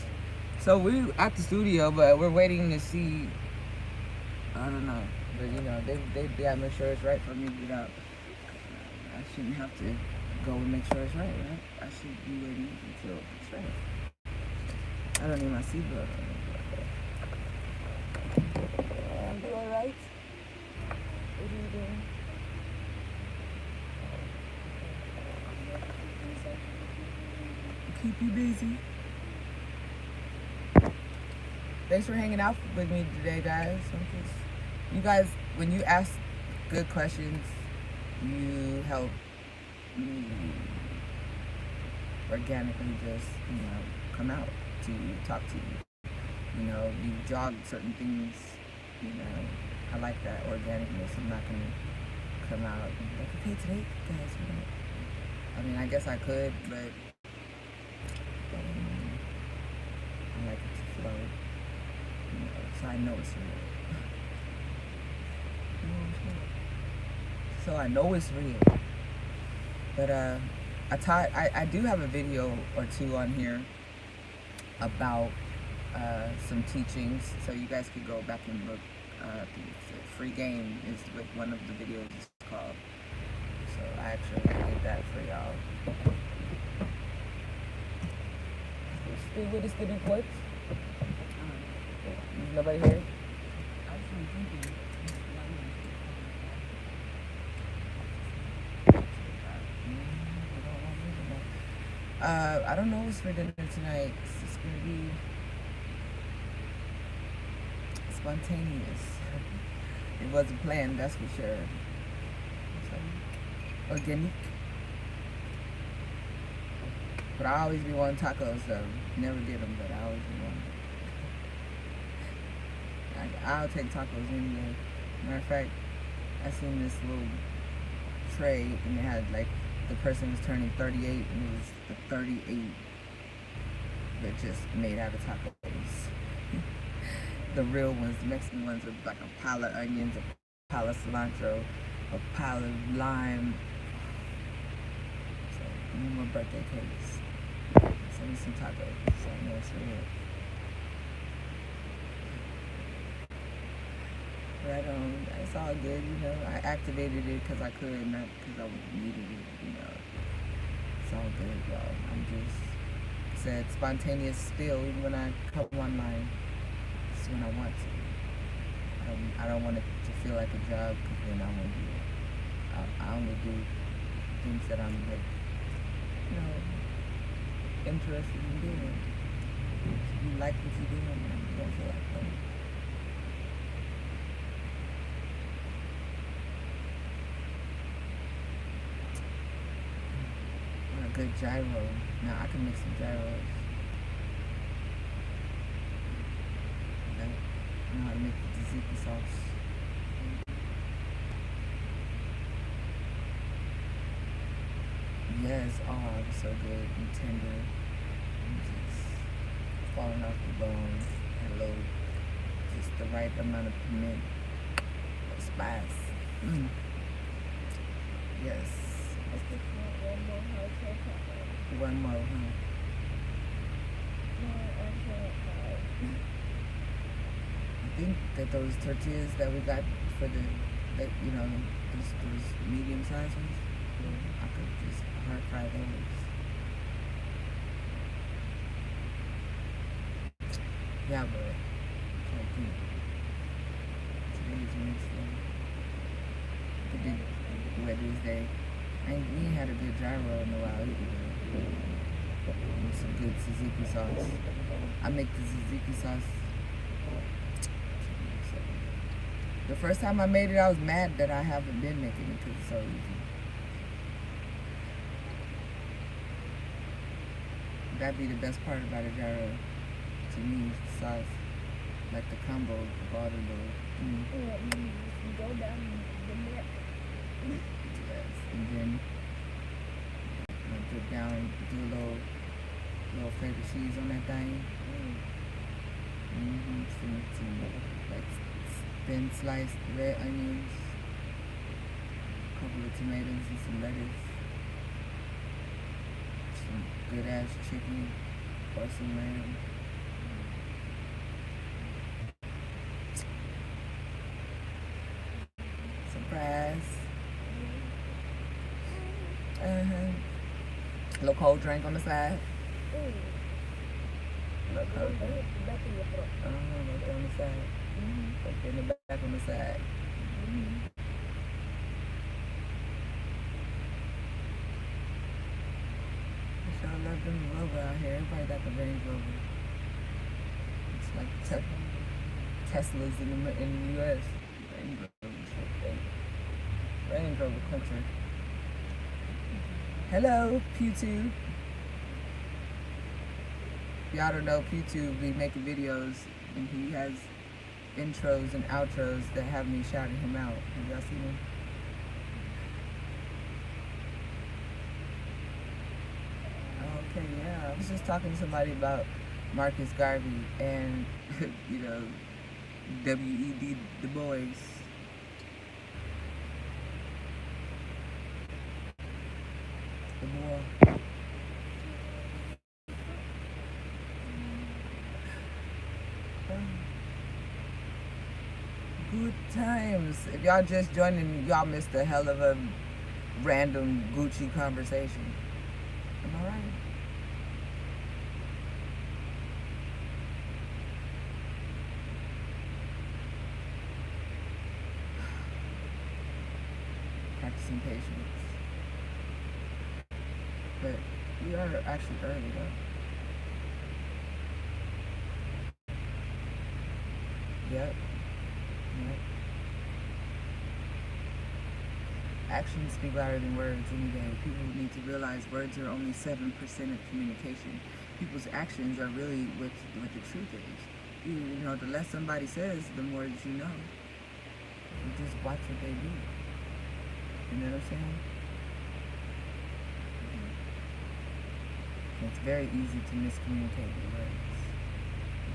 So we're at the studio, but we're waiting to see. I don't know. But they gotta make sure it's right for me to get out. I shouldn't have to go and make sure it's right? I should be waiting until it's right. I don't need my seatbelt. You alright? What are you doing? Keep you busy. Thanks for hanging out with me today, guys. You guys, when you ask good questions, you help me organically just, come out to talk to you. You jog certain things, I like that organicness. I'm not gonna come out and be like, okay, today, guys, I guess I could, but I like it to flow, so I know it's real. So I know it's real. But I do have a video or two on here about some teachings, so you guys could go back and look. Free Game is what one of the videos is called. So I actually did that for y'all. Stay with us to do what? Nobody here? I don't know what's for dinner tonight. It's gonna be spontaneous. It wasn't planned, that's for sure. So, organic. But I always be wanting tacos, though. Never get them, but I always be wanting. I'll take tacos any day. Matter of fact, I seen this little tray and it had like the person was turning 38 and it was the 38 that just made out of tacos. The real ones, the Mexican ones, with like a pile of onions, a pile of cilantro, a pile of lime. So, no more birthday cakes. Send me some tacos, so I know it's real. But it's all good, I activated it because I could, not because I needed it, It's all good, y'all. I'm just said spontaneous still, even when I come online. It's when I want to. I don't want it to feel like a job because then I won't do it. I only do things that I'm like, interested in doing. If you like what you're doing, you don't feel like doing it. A good gyro. Now I can make some gyros. I know how to make the tzatziki sauce. just, oh, it was so good and tender. And just falling off the bone. Had a little, just the right amount of piment. Spice. Yes. I just want one more hot chocolate. One more, huh? No, I can't find. I think that those tortillas that we got for those medium sized ones, I could just hard fry those. Yeah, but I can't think. Today's Wednesday. We did Wednesday. We ain't had a good gyro in a while either. With some good tzatziki sauce. I make the tzatziki sauce. The first time I made it, I was mad that I haven't been making it because it's so easy. That'd be the best part about a gyro to me, is the sauce. Like the combo of all the little. You go down the neck. Yes. And then put down, do a little feta cheese on that thing. Some like thin sliced red onions, a couple of tomatoes and some lettuce, some good ass chicken or some lamb. Some fries. A little cold drink on the side. A little cold drink. Right on the side. Up in the back on the side. I sure love them Rover out here. Everybody got the Range Rover. It's like Teslas in the U.S. Range Rover country. Hello, P2. Y'all don't know, P2 be making videos and he has intros and outros that have me shouting him out. Have y'all seen him? Okay, yeah. I was just talking to somebody about Marcus Garvey and, W.E.B. Du Bois. The boy. Good times. If y'all just joining, y'all missed a hell of a random Gucci conversation. Am I right? Practicing patience. But we are actually early though. Yep. Actions speak louder than words any day. People need to realize words are only 7% of communication. People's actions are really what the truth is. You know, the less somebody says, the more that you know. You just watch what they do. You know what I'm saying? It's very easy to miscommunicate with words.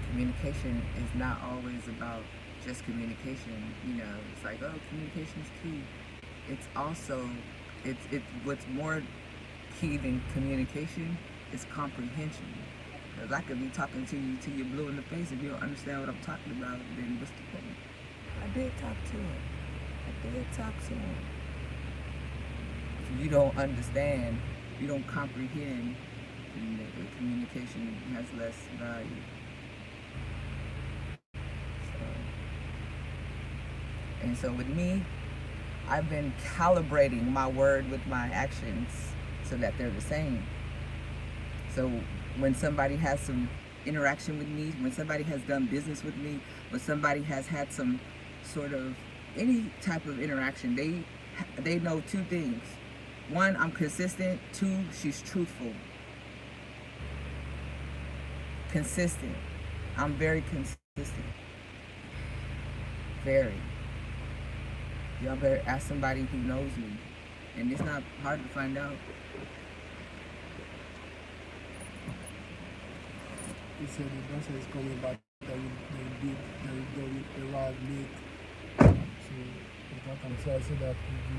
Communication is not always about just communication. It's like, oh, communication is key. It's also, it's what's more key than communication is comprehension. Because I could be talking to you till you're blue in the face. If you don't understand what I'm talking about, then what's the point? I did talk to him. If you don't understand, you don't comprehend, then the communication has less value. And so with me, I've been calibrating my word with my actions so that they're the same. So when somebody has some interaction with me, when somebody has done business with me, when somebody has had some sort of any type of interaction, they know two things. One, I'm consistent. Two, she's truthful. Consistent. I'm very consistent. Very. Y'all better ask somebody who knows me. And it's not hard to find out. he said the dancer is coming, but they arrive late. So we got them. So I said that you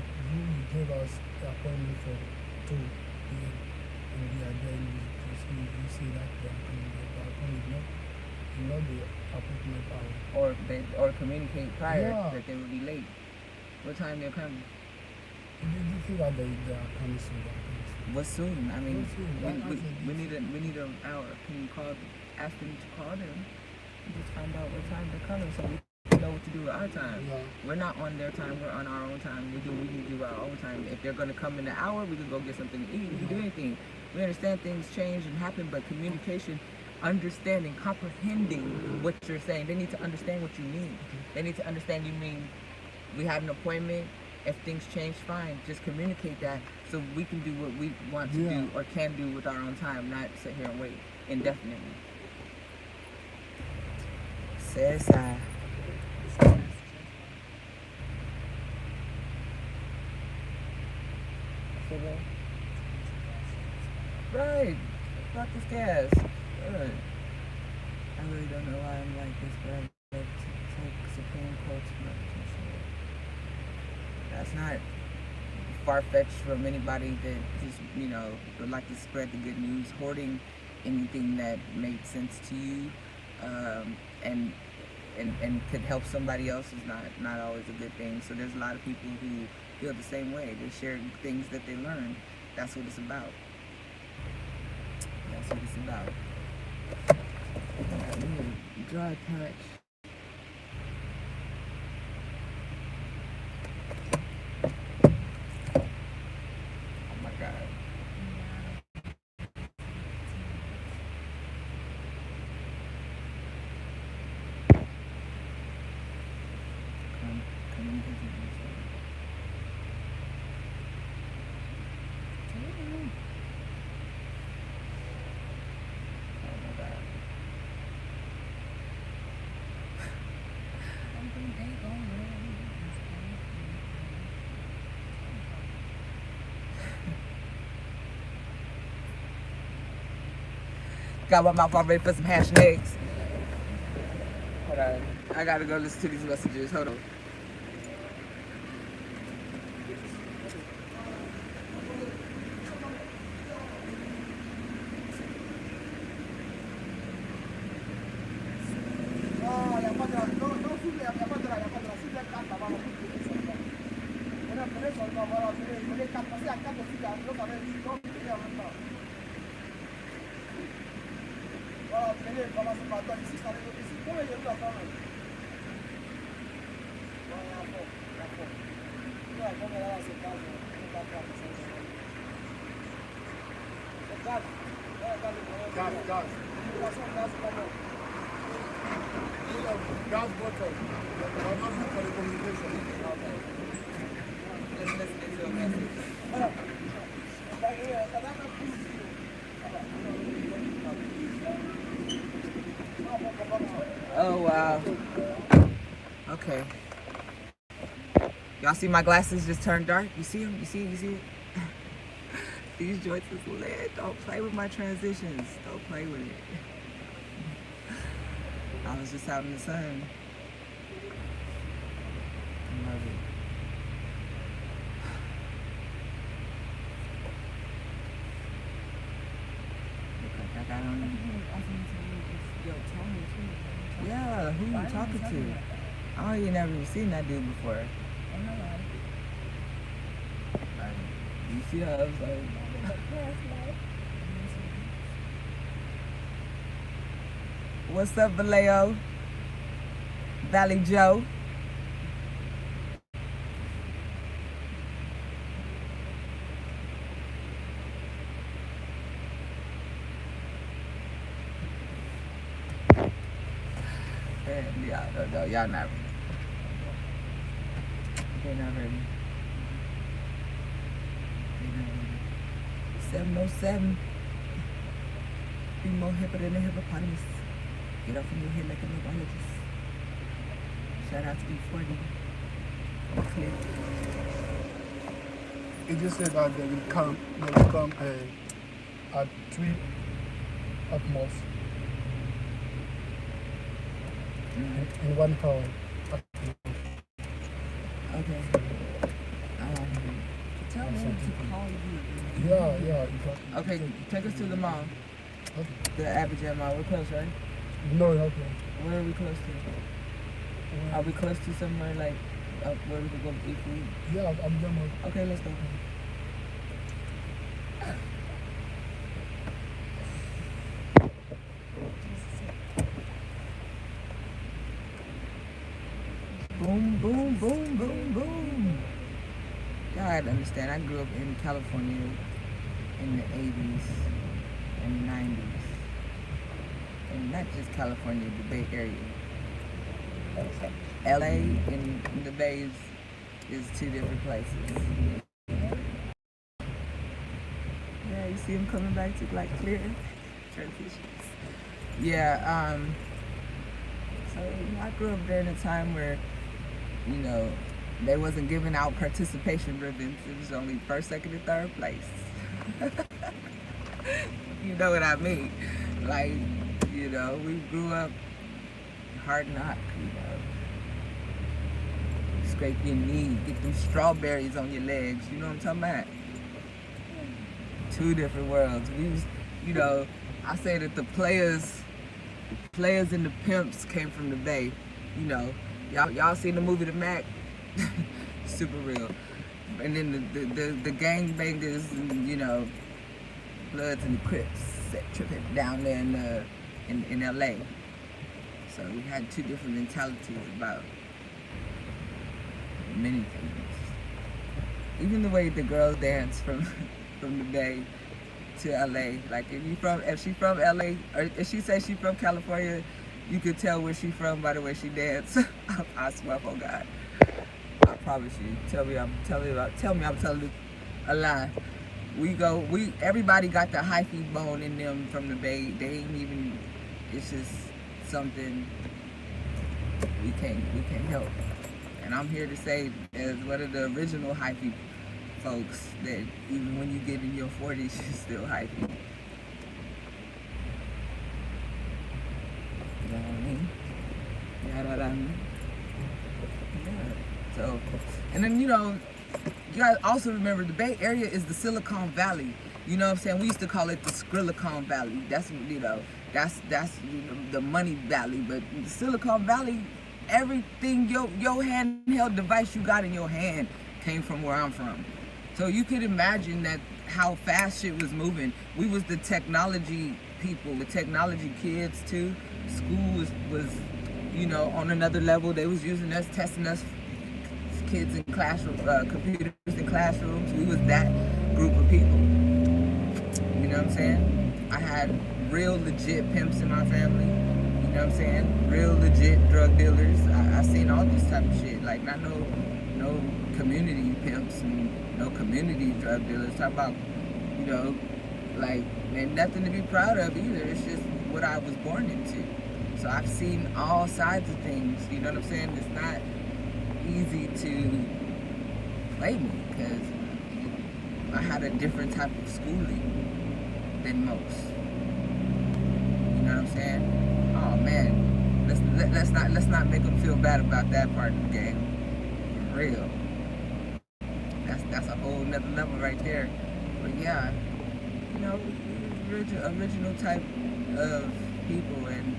gave us the appointment for 2 p.m. and we are there. You say that they are coming. The appointment not the appointment hour. Or communicate prior Yeah. that they will be late. What time they're coming? You think that they are coming soon? They are coming soon. What soon? I mean, What soon? we need an hour. Can you ask them to call them and just find out what time they're coming so we know what to do with our time. Yeah. We're not on their time, we're on our own time. We can do our own time. If they're gonna come in an hour, we can go get something to eat, we can do anything. We understand things change and happen, but communication, understanding, comprehending what you're saying. They need to understand what you mean. They need to understand you mean we have an appointment. If things change, fine. Just communicate that so we can do what we want to do or can do with our own time, not sit here and wait indefinitely. Says I. Right. Fuck this gas. Good. I really don't know why I'm like this, but I love to take Supreme Court's attention. That's not far-fetched from anybody that just, would like to spread the good news. Hoarding anything that made sense to you and could help somebody else is not always a good thing. So there's a lot of people who feel the same way. They share things that they learn. That's what it's about. That's what it's about. Dry patch. Oh my God. Got my mouth all ready for some hash and eggs. Hold on. I gotta go listen to these messages. Hold on. Gas bottle. I'm not good for the communication. Let's listen to a message. Oh, wow. Okay. Y'all see my glasses just turned dark? You see them? You see it? These joints is lit. Don't play with my transitions. Don't play with it. I was just out in the sun. I love it. Look like I got on. Yeah, who you talking to? I ain't never even seen that dude before. You see how I was like, what's up, Vallejo? Valley Joe. Y'all not ready. They're not ready. 707. Be more hipper than a hippopotamus. Get off in your head like a neurologist. Shout out to E40. Clear. It just said that they will come at 3 at most. in 1 hour. Okay. Tell me to call you. Yeah. Okay, take us to the mall. Okay. The Abidjan Mall. We're close, right? No, okay. Where are we close to? Are we close to somewhere like where we could go eat food? Yeah, I'm done. Okay, let's go. Boom, boom, boom, boom, boom. Y'all had to understand, I grew up in California in the 80s and 90s. And not just California, the Bay Area. LA and the Bay is two different places. Yeah, you see him coming back to like clear transitions. Yeah, so I grew up during a time where, you know, they wasn't giving out participation ribbons. It was only first, second, and third place. You know what I mean? Like, you know, we grew up hard knock, you know. Scrape your knee, get them strawberries on your legs, you know what I'm talking about? Two different worlds. We was, you know, I say that the players and the pimps came from the Bay, you know. Y'all seen the movie The Mac? Super real. And then the gangbangers and, you know, Bloods and the Crips tripping down there in LA. So we had two different mentalities about many things. Even the way the girls dance from the Bay to LA. Like if she from LA, or if she says she from California, you could tell where she from by the way she dance. I swear, oh God. I promise you. Tell me I'm telling a lie. Everybody got the hyphy bone in them from the Bay. They ain't even, it's just something we can't help. And I'm here to say, as one of the original hyphy folks, that even when you get in your 40s, you're still hyphy. You know what I mean? You know what I mean? Yeah. So, and then, you know, you guys also remember the Bay Area is the Silicon Valley. You know what I'm saying? We used to call it the Skrilicon Valley. That's, you know, that's you know, the money valley. But the Silicon Valley, everything, your handheld device you got in your hand came from where I'm from. So you could imagine that how fast shit was moving. We was the technology people, the technology kids too. School was you know, on another level. They was using us, testing us, kids in classroom, computers in classrooms. We was that group of people. You know what I'm saying? I had real legit pimps in my family. You know what I'm saying? Real legit drug dealers. I seen all this type of shit. Like not no community pimps and no community drug dealers. Talk about, you know, like ain't nothing to be proud of either. It's just what I was born into. So I've seen all sides of things. You know what I'm saying? It's not easy to play me because I had a different type of schooling than most. You know what I'm saying? Oh man, let's not make them feel bad about that part of the game. For real. That's a whole nother level right there. But yeah, you know, original type of people and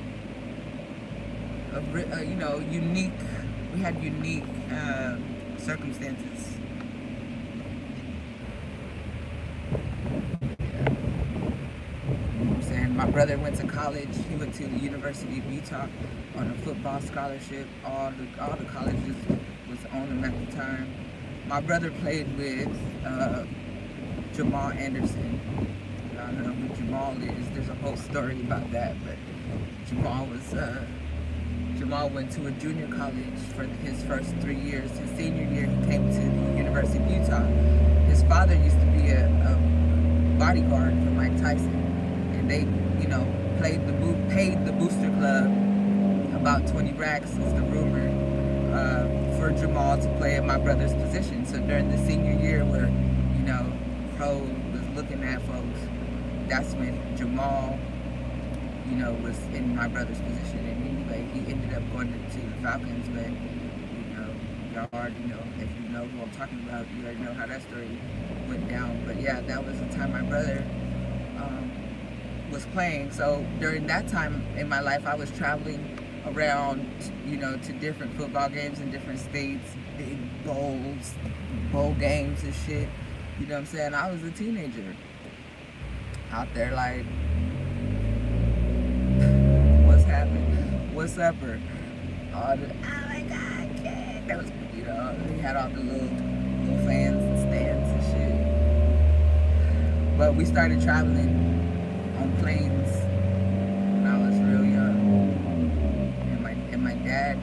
you know, unique. We had unique circumstances. You know what I'm saying? My brother went to college. He went to the University of Utah on a football scholarship. All the colleges was on him at the time. My brother played with Jamal Anderson. I don't know who Jamal is. There's a whole story about that, but Jamal went to a junior college for his first 3 years. His senior year, he came to the University of Utah. His father used to be a bodyguard for Mike Tyson, and they, you know, paid the Booster Club about 20 racks, is the rumor, for Jamal to play at my brother's position. So during the senior year, where, you know, Pro was looking at folks, that's when Jamal you know, was in my brother's position. And anyway, he ended up going to the Falcons, but, you know, y'all already know, if you know who I'm talking about, you already know how that story went down. But yeah, that was the time my brother was playing. So during that time in my life, I was traveling around, you know, to different football games in different states, big bowls, bowl games and shit. You know what I'm saying? I was a teenager out there like, what's happening? What's upper? All the, oh my God, kid. That was, you know, they had all the little fans and stands and shit. But we started traveling on planes when I was real young. And my dad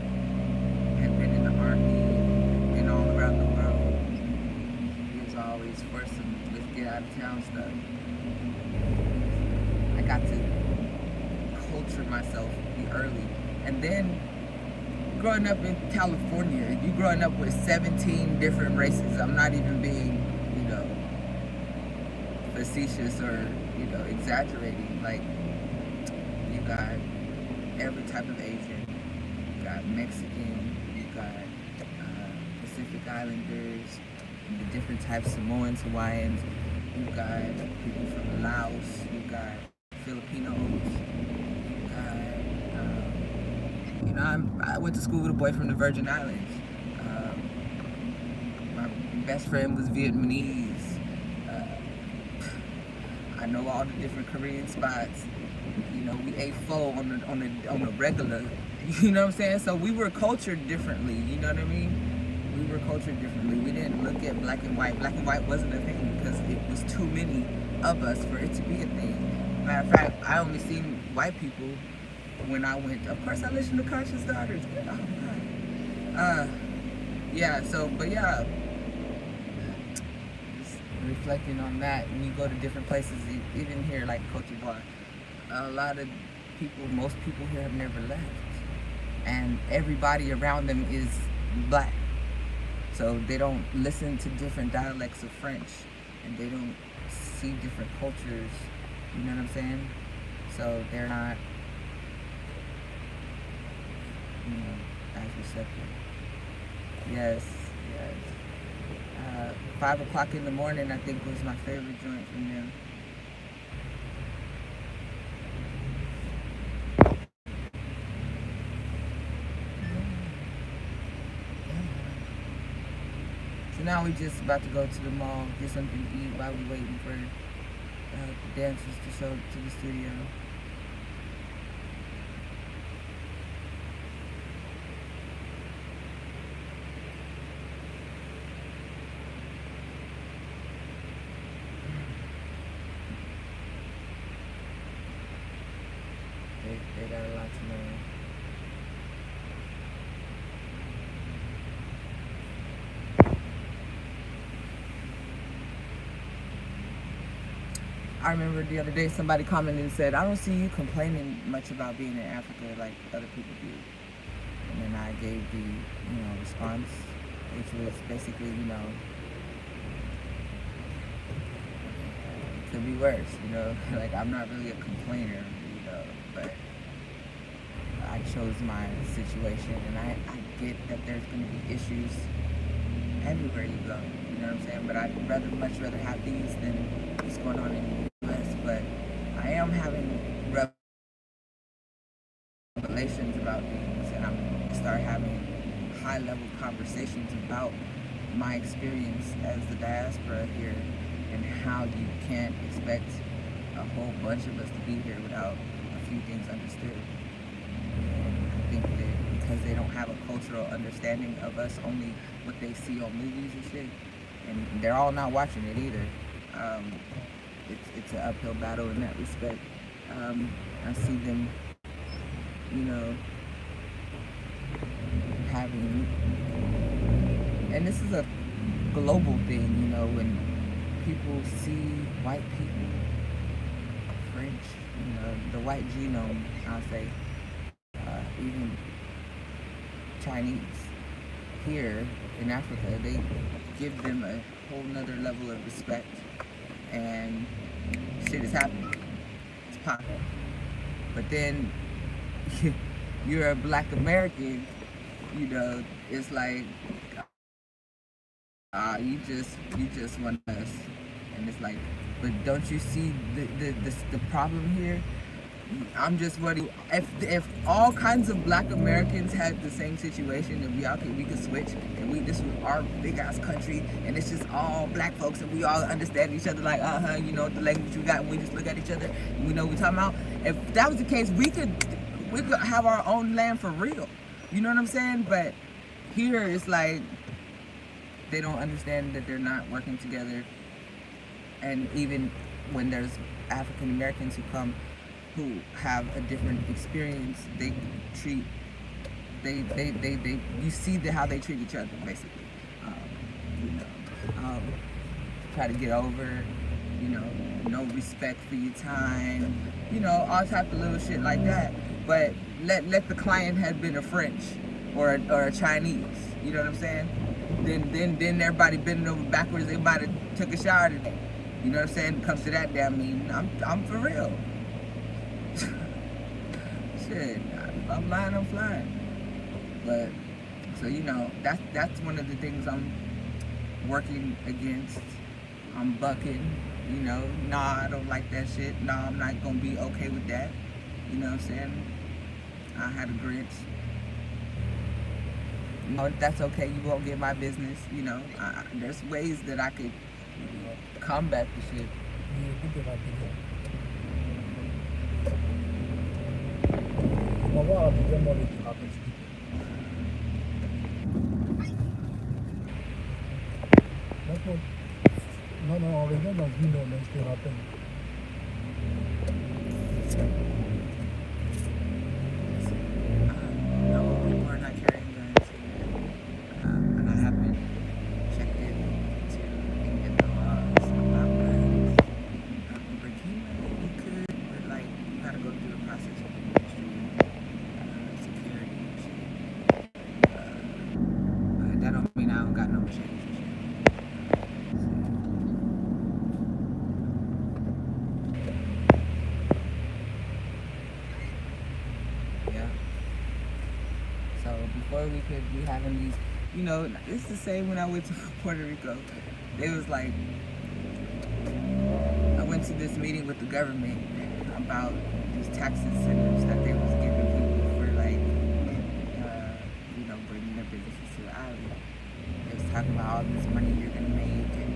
had been in the army and all around the world. He was always forcing let's get out of town stuff. I got to culture myself early. And then growing up in California, you growing up with 17 different races. I'm not even being, you know, facetious or, you know, exaggerating. Like, you got every type of Asian, you got Mexican, you got Pacific Islanders, the different types, Samoans, Hawaiians, you got people from Laos, you got Filipinos, you got, you know, I went to school with a boy from the Virgin Islands. My best friend was Vietnamese. I know all the different Korean spots. You know, we ate pho on the regular. You know what I'm saying? So we were cultured differently. You know what I mean? We were cultured differently. We didn't look at black and white. Black and white wasn't a thing because it was too many of us for it to be a thing. Matter of fact, I only seen white people when I went. Of course, I listened to Conscious Daughters. Oh God. Yeah. So, but yeah. Reflecting on that, when you go to different places, even here like Cote d'Ivoire, a lot of people, most people here have never left, and everybody around them is black, so they don't listen to different dialects of French, and they don't see different cultures, you know what I'm saying? So they're not, you know, as receptive. Yes. 5 o'clock in the morning, I think, was my favorite joint from them. So now we just about to go to the mall, get something to eat while we waiting for the dancers to show to the studio. They got a lot to learn. I remember the other day somebody commented and said, I don't see you complaining much about being in Africa like other people do. And then I gave the, you know, response, which was basically, you know, it could be worse, you know, like I'm not really a complainer, you know, but I chose my situation, and I get that there's going to be issues everywhere you go, you know what I'm saying? But I'd much rather have these than what's going on in the U.S. But I am having revelations about things, and I'm going to start having high-level conversations about my experience as the diaspora here, and how you can't expect a whole bunch of us to be here without a few things understood. And I think that because they don't have a cultural understanding of us, only what they see on movies and shit, and they're all not watching it either. It's an uphill battle in that respect. I see them, you know, having, and this is a global thing, you know, when people see white people, French, you know, the white genome, I'll say, even Chinese here in Africa, they give them a whole nother level of respect, and shit is happening. It's popping. But then you're a Black American, you know, it's like you just want us, and it's like, but don't you see the problem here? I'm just wondering if all kinds of Black Americans had the same situation, and we could switch, and this was our big ass country, and it's just all Black folks, and we all understand each other like you know, the language we got, and we just look at each other and we know what we're talking about. If that was the case, we could have our own land for real. You know what I'm saying? But here it's like they don't understand that they're not working together, and even when there's African Americans who come who have a different experience, you see how they treat each other, basically. You know, try to get over, you know, no respect for your time, you know, all type of little shit like that. But let the client have been a French or a Chinese, you know what I'm saying? Then everybody bending over backwards, everybody took a shower today. You know what I'm saying? It comes to that damn mean, I'm for real. Shit, if I'm lying, I'm flying. But so you know, that's one of the things I'm working against. I'm bucking, you know. Nah, I don't like that shit. Nah, I'm not gonna be okay with that. You know what I'm saying? I had a grudge. You know, that's okay. You won't get my business. You know, there's ways that I could combat the shit. Non, on revient dans une heure, mais je te rappelle. No, people are not carrying guns here. And I haven't checked in to get the laws about guns. Burkina, you could, but like, you gotta go through the process of registry, security and shit. But that don't mean I don't got no machetes and shit. So before we could be having these, you know, it's the same when I went to Puerto Rico. They was like, I went to this meeting with the government about these tax incentives that they was giving people for like, you know, bringing their businesses to the island. They was talking about all this money you're gonna make, and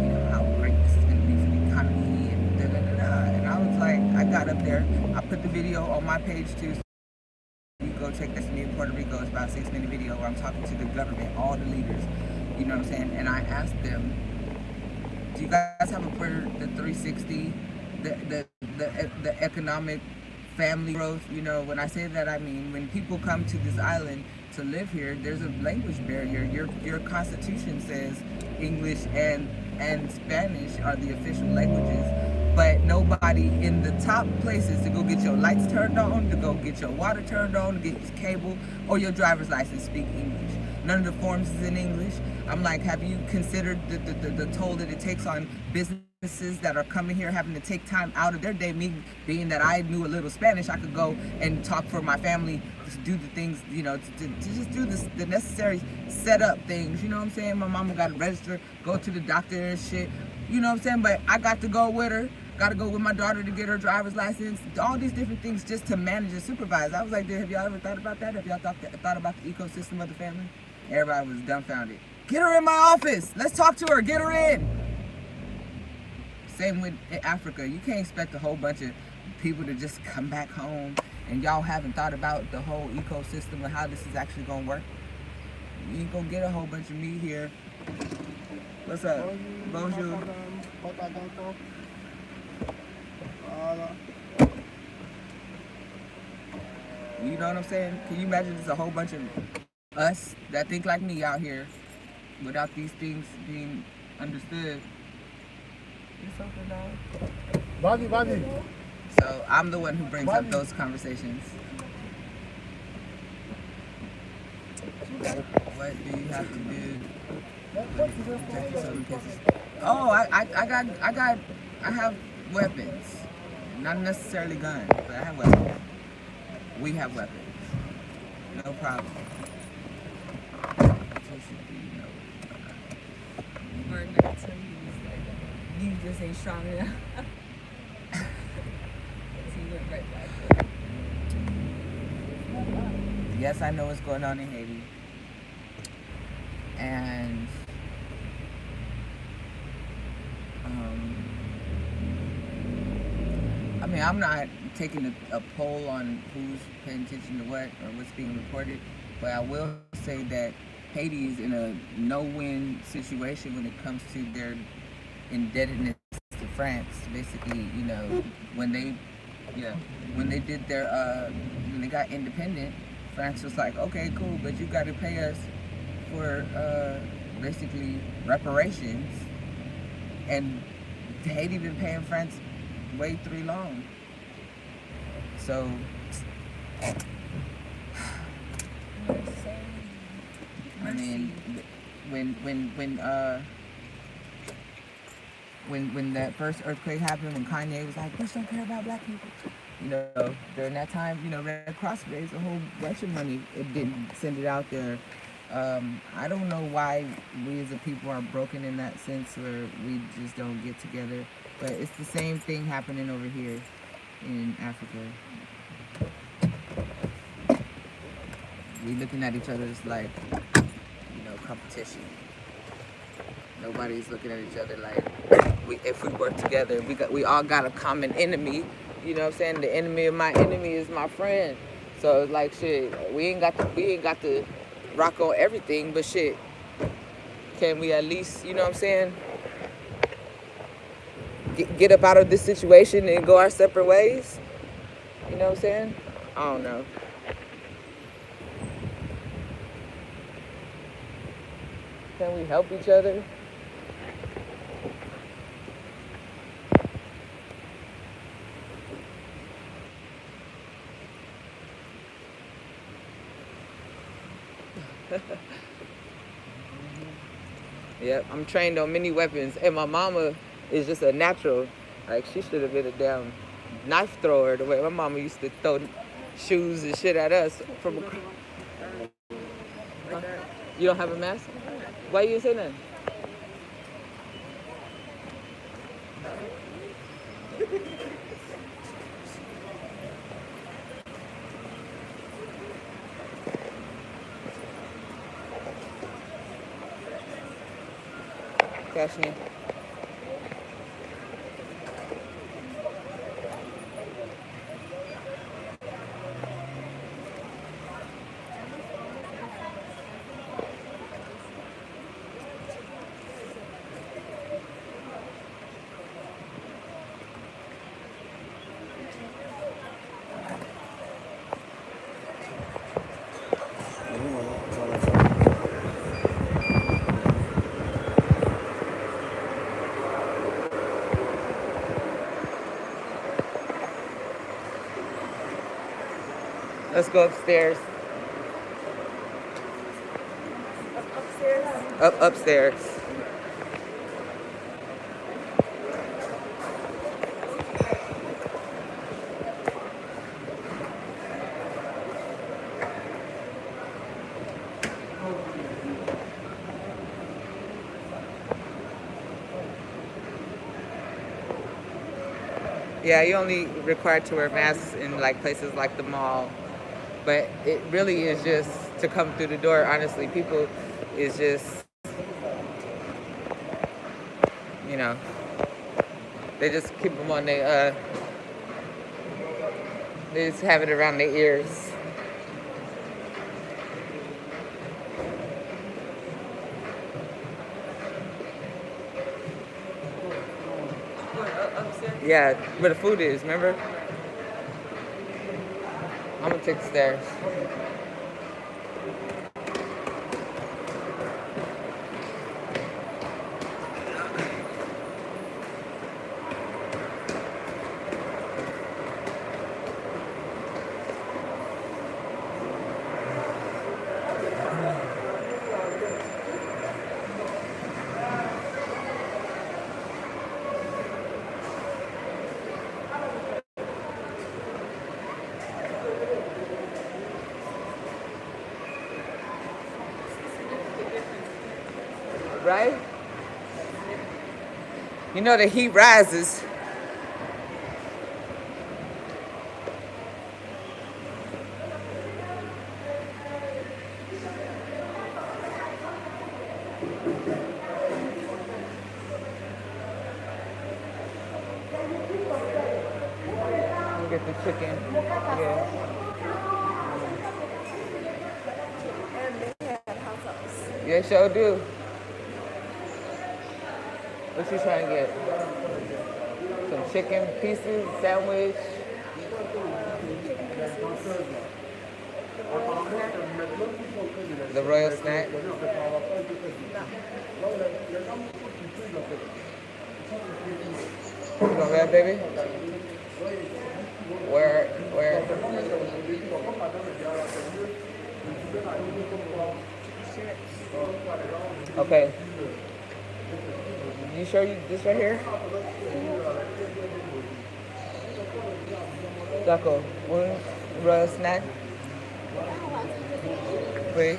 you know how great this is gonna be for the economy, and da da da da. And I was like, I got up there, I put the video on my page too. Go check this me in Puerto Rico. It's about a 6-minute video where I'm talking to the government, all the leaders, you know what I'm saying? And I asked them, do you guys have a the 360, the economic family growth? You know, when I say that, I mean when people come to this island to live here, there's a language barrier. Your constitution says English and Spanish are the official languages. But nobody in the top places to go get your lights turned on, to go get your water turned on, to get your cable, or your driver's license speak English. None of the forms is in English. I'm like, have you considered the toll that it takes on businesses that are coming here, having to take time out of their day? Me being that I knew a little Spanish, I could go and talk for my family, to do the things, you know, to just do the necessary setup things. You know what I'm saying? My mama got to register, go to the doctor and shit. You know what I'm saying? But I got to go with her. Got to go with my daughter to get her driver's license. All these different things just to manage and supervise. I was like, have y'all ever thought about that? Have y'all thought about the ecosystem of the family? Everybody was dumbfounded. Get her in my office. Let's talk to her. Get her in. Same with Africa. You can't expect a whole bunch of people to just come back home and y'all haven't thought about the whole ecosystem and how this is actually going to work. You ain't going to get a whole bunch of me here. What's up? Bonjour. You know what I'm saying? Can you imagine there's a whole bunch of us that think like me out here without these things being understood? So I'm the one who brings up those conversations. What do you have to do? Oh, I have weapons. Not necessarily guns, but I have weapons. We have weapons. No problem. Or not, so he's like, you just ain't strong enough. So he went right back. Yes, I know what's going on in Haiti. And I mean, I'm not taking a poll on who's paying attention to what or what's being reported, but I will say that Haiti is in a no-win situation when it comes to their indebtedness to France. Basically, you know, when they did their when they got independent, France was like, okay, cool, but you got to pay us for basically reparations, and Haiti been paying France way too long. So I mean, when that first earthquake happened, when Kanye was like, "Bitch, don't care about black people," you know, during that time, you know, Red Cross raised a whole bunch of money. It didn't send it out there. I don't know why we as a people are broken in that sense, where we just don't get together. But it's the same thing happening over here in Africa. We looking at each other as like, you know, competition. Nobody's looking at each other like, if we work together, we all got a common enemy. You know what I'm saying? The enemy of my enemy is my friend. So it's like, shit, we ain't got to rock on everything, but shit, can we at least, you know what I'm saying, get up out of this situation and go our separate ways? You know what I'm saying? I don't know. Can we help each other? Yep, I'm trained on many weapons, and my mama is just a natural. Like, she should have been a damn knife thrower the way my mama used to throw shoes and shit at us from a... You don't have a mask? Why you say that? Cashmere. Let's go upstairs. Upstairs? Upstairs. Yeah, you only required to wear masks in like places like the mall. But it really is just to come through the door, honestly. People is just, you know, they just keep them on their, they just have it around their ears. Yeah, where the food is, remember? I'm gonna take the stairs. Right? You know the heat rises. Look at the chicken. Yeah. Yeah, sure do. What you trying to get? Some chicken pieces, sandwich. The royal snack. You gonna grab, baby? Where? Okay. You sure you this right here? Taco. One royal snack. Wait.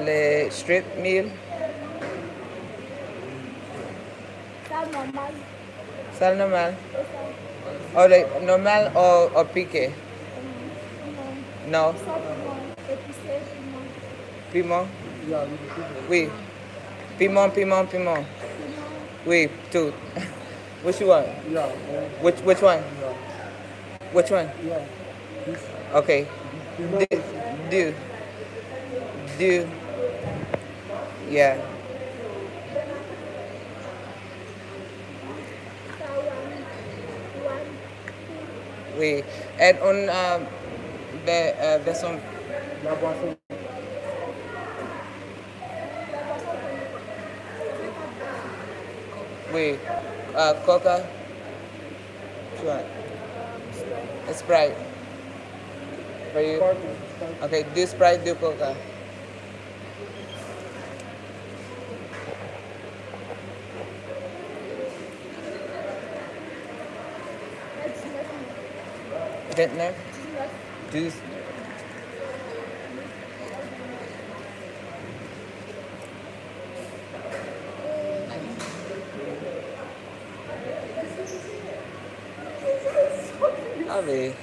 Le strip meal. Sal normal. O normal o pique? No. Piment? Oui. Piment. Oui, two. Which you want? Yeah. Which one? Yeah. Which one? Yeah. Okay. Do. Yeah. Oui. And on the son. La boisson. Oui. Coca. Which one? Sprite. For you? Okay, do Sprite, do Coca. Vintner? Do. Probably.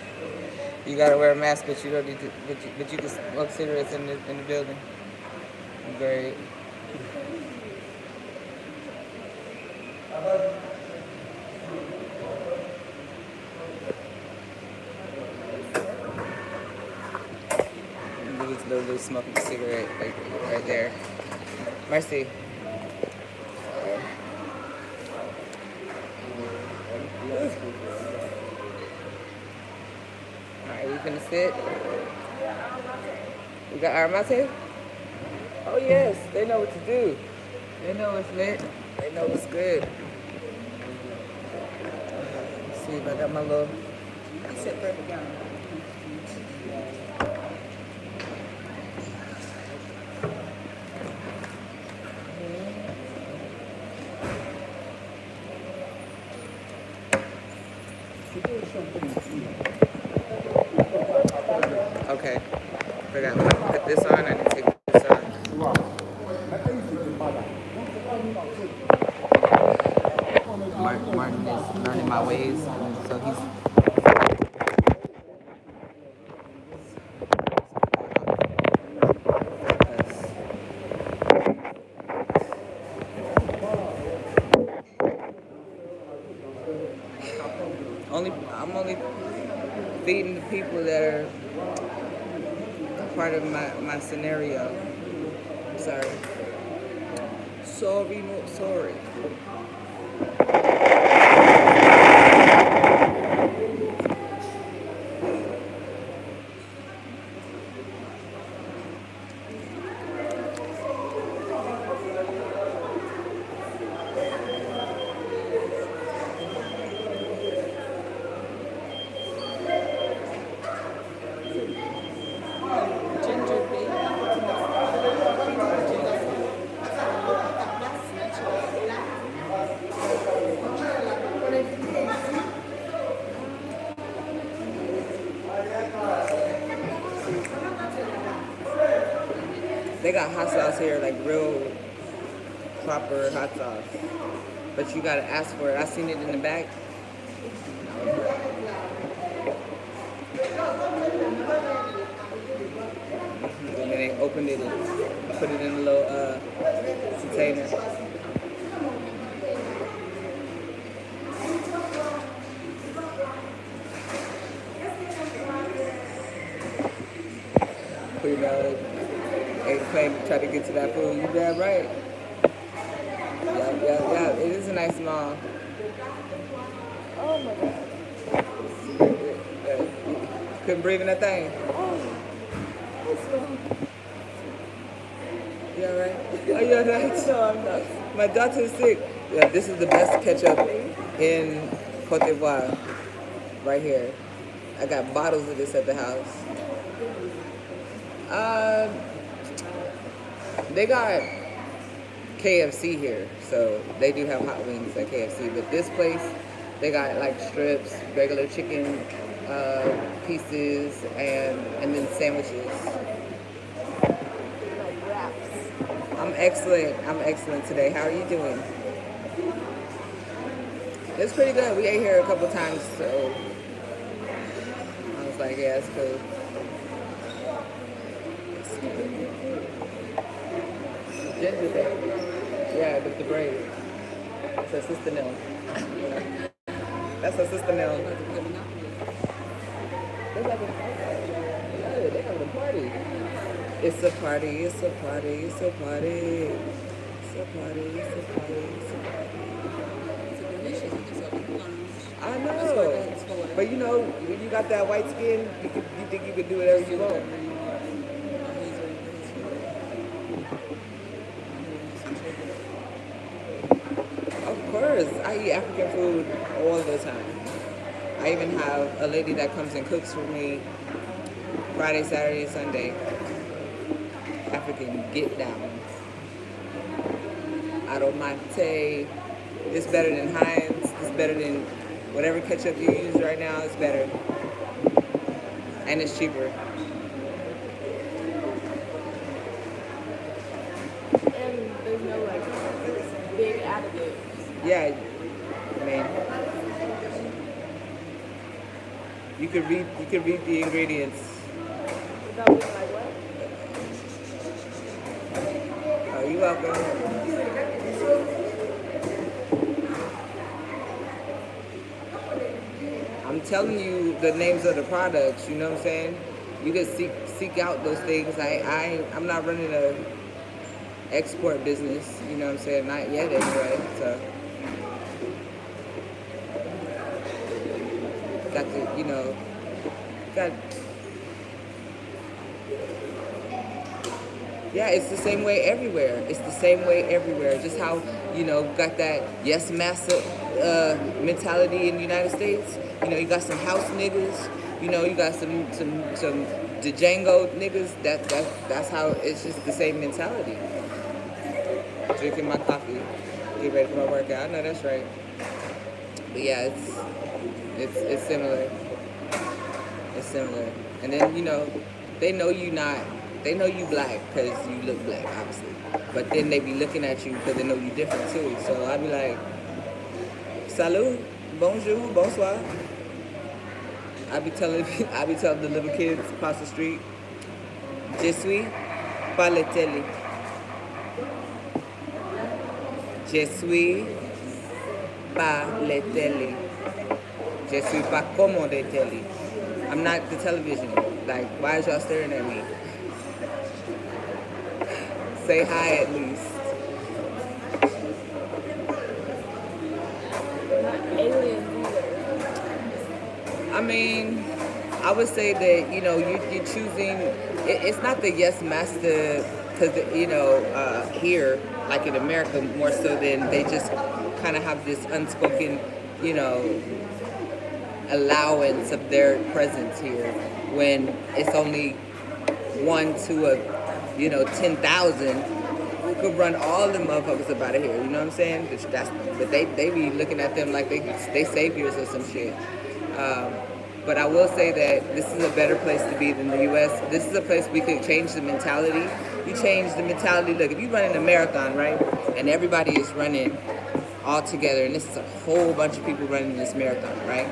You gotta wear a mask, but you don't need to. But you can smoke cigarettes in the building. Great. Louis literally smoking a cigarette right there. Mercy. Alright, we finna sit. We got our mate? Oh yes, they know what to do. They know what's lit. They know what's good. Let's see if I got my little. I sit further down. Okay. Forgot. When I put this on, I need to take this on. Martin is learning my ways, so he's. I'm only feeding the people that are part of my scenario. I'm sorry. Sorry, not sorry. They got hot sauce here, like real proper hot sauce. But you gotta ask for it. I seen it in the back. And then they opened it and put it in a little container. You know, ain't claim to try to get to that food. You damn right. Yeah. It is a nice mall. Oh my god. Couldn't breathe in that thing. What's wrong? You alright? Oh, you alright? No, I'm not. My daughter's sick. Yeah, this is the best ketchup in Cote d'Ivoire. Right here. I got bottles of this at the house. They got KFC here, so they do have hot wings at KFC. But this place, they got like strips, regular chicken pieces, and then sandwiches. Like wraps. I'm excellent today. How are you doing? It's pretty good. We ate here a couple times, so I was like, yeah, it's cool. Ginger bake. Yeah, with the braid. It's her sister Nell. That's her sister Nell. They're like they having a party. It's a party, it's a party, it's a party. It's a party, it's a party, it's a party. I know. But you know, when you got that white skin, you think you can do whatever you want. Of course, I eat African food all the time. I even have a lady that comes and cooks for me Friday, Saturday, and Sunday. African get down. Aromate. It's better than Heinz. It's better than whatever ketchup you use right now. It's better. And it's cheaper. And there's no like big additives. Yeah, I mean, you could read the ingredients. Without being like what? Oh, you're welcome. I'm telling you the names of the products. You know what I'm saying? You can seek out those things. I'm not running a export business. You know what I'm saying? Not yet, anyway. So. Got to, you know, yeah, it's the same way everywhere. It's the same way everywhere. Just how, you know, got that yes master mentality in the United States. You know, you got some house niggas. You know, you got some Django niggas. That's how it's just the same mentality. Drinking my coffee, get ready for my workout. I know that's right. But yeah, it's similar. It's similar. And then, you know, they know you black because you look black, obviously. But then they be looking at you because they know you different too. So I be like, salut, bonjour, bonsoir. I be telling the little kids across the street, je suis pas le télé. Je suis pas le télé. Je suis pas como de télé. I'm not the television. Like, why is y'all staring at me? Say hi at least. Not aliens either. I mean, I would say that, you know, you're choosing, it's not the yes master, because, you know, here, like in America, more so than they just kind of have this unspoken, you know, allowance of their presence here when it's only 1 to 10,000 who could run all the motherfuckers up out of here. You know what I'm saying? But they be looking at them like they saviors or some shit. But I will say that this is a better place to be than the U.S. This is a place we could change the mentality. You change the mentality. Look, if you run in a marathon, right, and everybody is running all together, and this is a whole bunch of people running this marathon, right?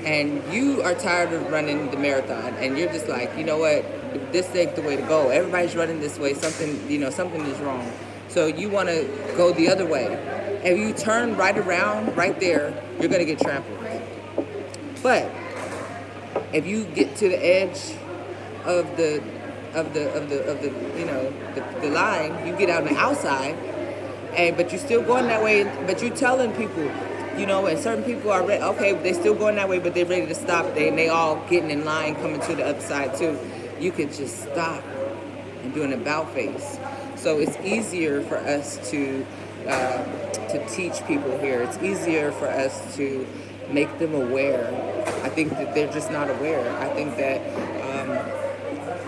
And you are tired of running the marathon, and you're just like, you know what, this ain't the way to go. Everybody's running this way. Something is wrong. So you want to go the other way. If you turn right around, right there, you're gonna get trampled. But if you get to the edge of the line, you get out on the outside, but you're still going that way. But you're telling people, and certain people are okay, they're still going that way, but they're ready to stop. They all getting in line, coming to the other side too. You could just stop and do an about face. So it's easier for us to teach people here. It's easier for us to make them aware. I think that they're just not aware. I think that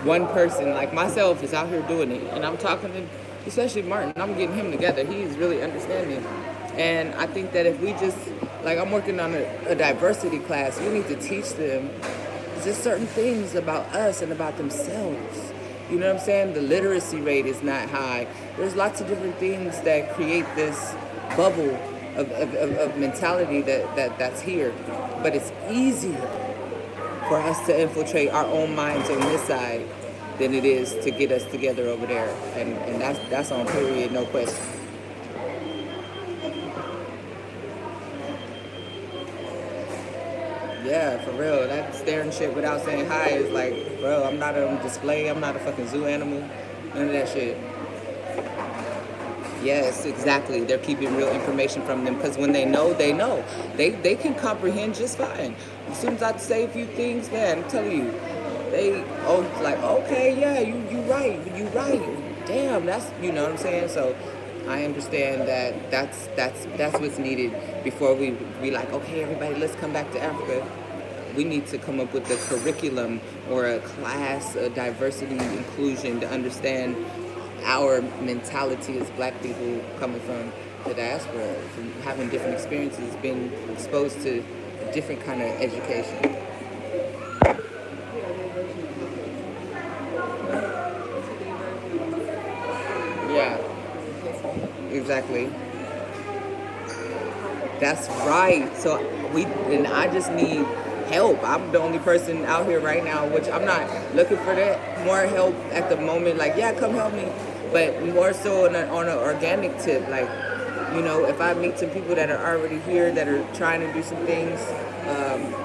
one person like myself is out here doing it, and I'm talking to, especially Martin, I'm getting him together. He's really understanding. And I think that if we just, like, I'm working on a diversity class, we need to teach them just certain things about us and about themselves. You know what I'm saying? The literacy rate is not high. There's lots of different things that create this bubble of mentality that's here. But it's easier for us to infiltrate our own minds on this side than it is to get us together over there. And that's on period, no question. Yeah, for real. That staring shit without saying hi is like, bro, I'm not on display. I'm not a fucking zoo animal. None of that shit. Yes, exactly. They're keeping real information from them because when they know, they know. They can comprehend just fine. As soon as I say a few things, man, I'm telling you, like, okay, yeah, you right. Damn, that's, you know what I'm saying? So I understand that that's what's needed before we like, okay, everybody, let's come back to Africa. We need to come up with a curriculum or a class, a diversity inclusion to understand our mentality as black people coming from the diaspora, from having different experiences, being exposed to a different kind of education. Yeah, exactly. That's right. So I just need help. I'm the only person out here right now, which I'm not looking for that more help at the moment. Like, yeah, come help me, but more so on an organic tip. Like, if I meet some people that are already here that are trying to do some things,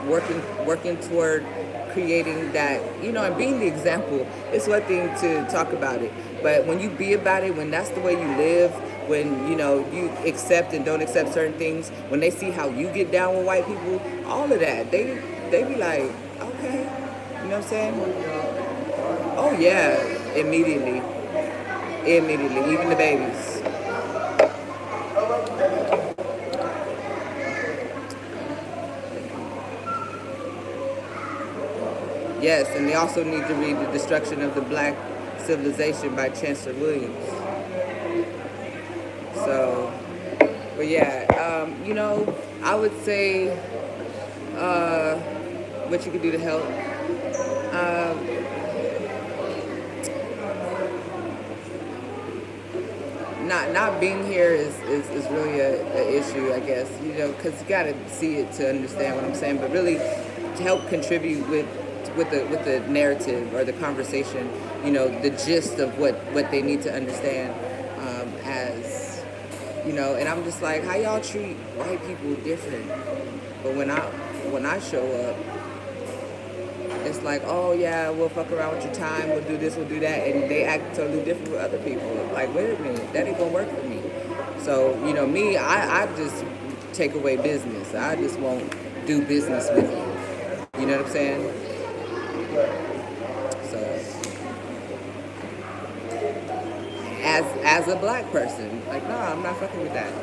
working toward creating that, and being the example. It's one thing to talk about it, but when you be about it, when that's the way you live, when you accept and don't accept certain things, when they see how you get down with white people, all of that, they be like, okay, you know what I'm saying? Oh yeah, immediately, even the babies. Yes, and they also need to read The Destruction of the Black Civilization by Chancellor Williams. So, but yeah, I would say what you could do to help. Not being here is really a issue, I guess, because you got to see it to understand what I'm saying, but really to help contribute with the narrative or the conversation, the gist of what they need to understand, as, and I'm just like, how y'all treat white people different? But when I show up, it's like, oh yeah, we'll fuck around with your time, we'll do this, we'll do that, and they act totally different with other people. Like, wait a minute, that ain't gonna work for me. So, me, I just take away business. I just won't do business with you. You know what I'm saying? So, as a black person, like, no, I'm not fucking with that.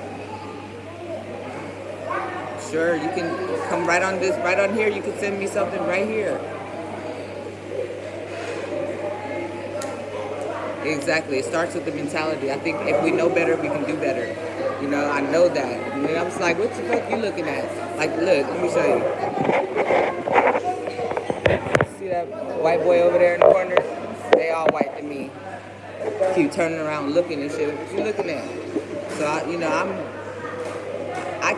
Sure, you can come right on here, you can send me something right here. Exactly. It starts with the mentality. I think if we know better, we can do better. I know that. I'm just like, what the fuck you looking at? Like, look, let me show you. See that white boy over there in the corner? They all white to me. Keep turning around looking and shit. What you looking at? So, I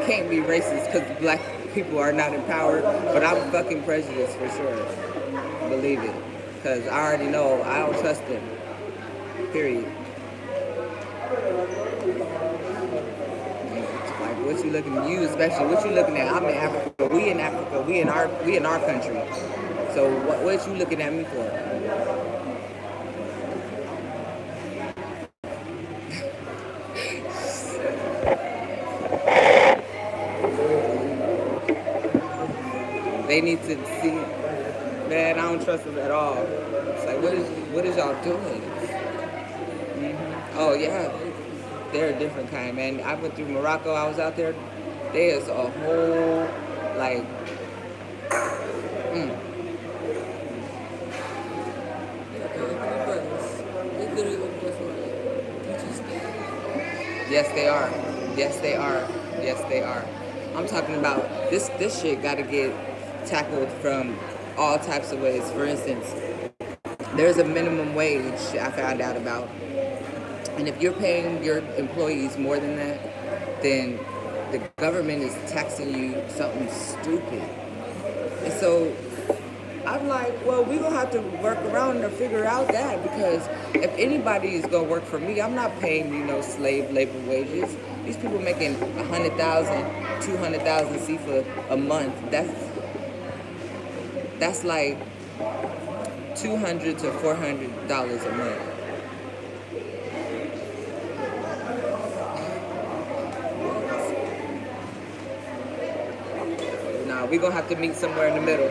can't be racist because black people are not in power, but I'm fucking prejudiced for sure. Believe it. Because I already know I don't trust them. Period. Like, what you looking at? You especially, what you looking at? I'm in Africa. We in Africa. We in our country. So what you looking at me for? They need to see, man, I don't trust them at all. It's like, what is y'all doing? Mm-hmm. Oh, yeah. They're a different kind, man. I went through Morocco. I was out there. There's a whole, like, Yes, they are. Yes, they are. Yes, they are. I'm talking about this shit got to get tackled from all types of ways. For instance, there's a minimum wage I found out about. And if you're paying your employees more than that, then the government is taxing you something stupid. And so I'm like, well, we're going to have to work around to figure out that, because if anybody is going to work for me, I'm not paying you no slave labor wages. These people making $100,000, $200,000 for a month. That's like $200 to $400 a month. Nah, we're going to have to meet somewhere in the middle.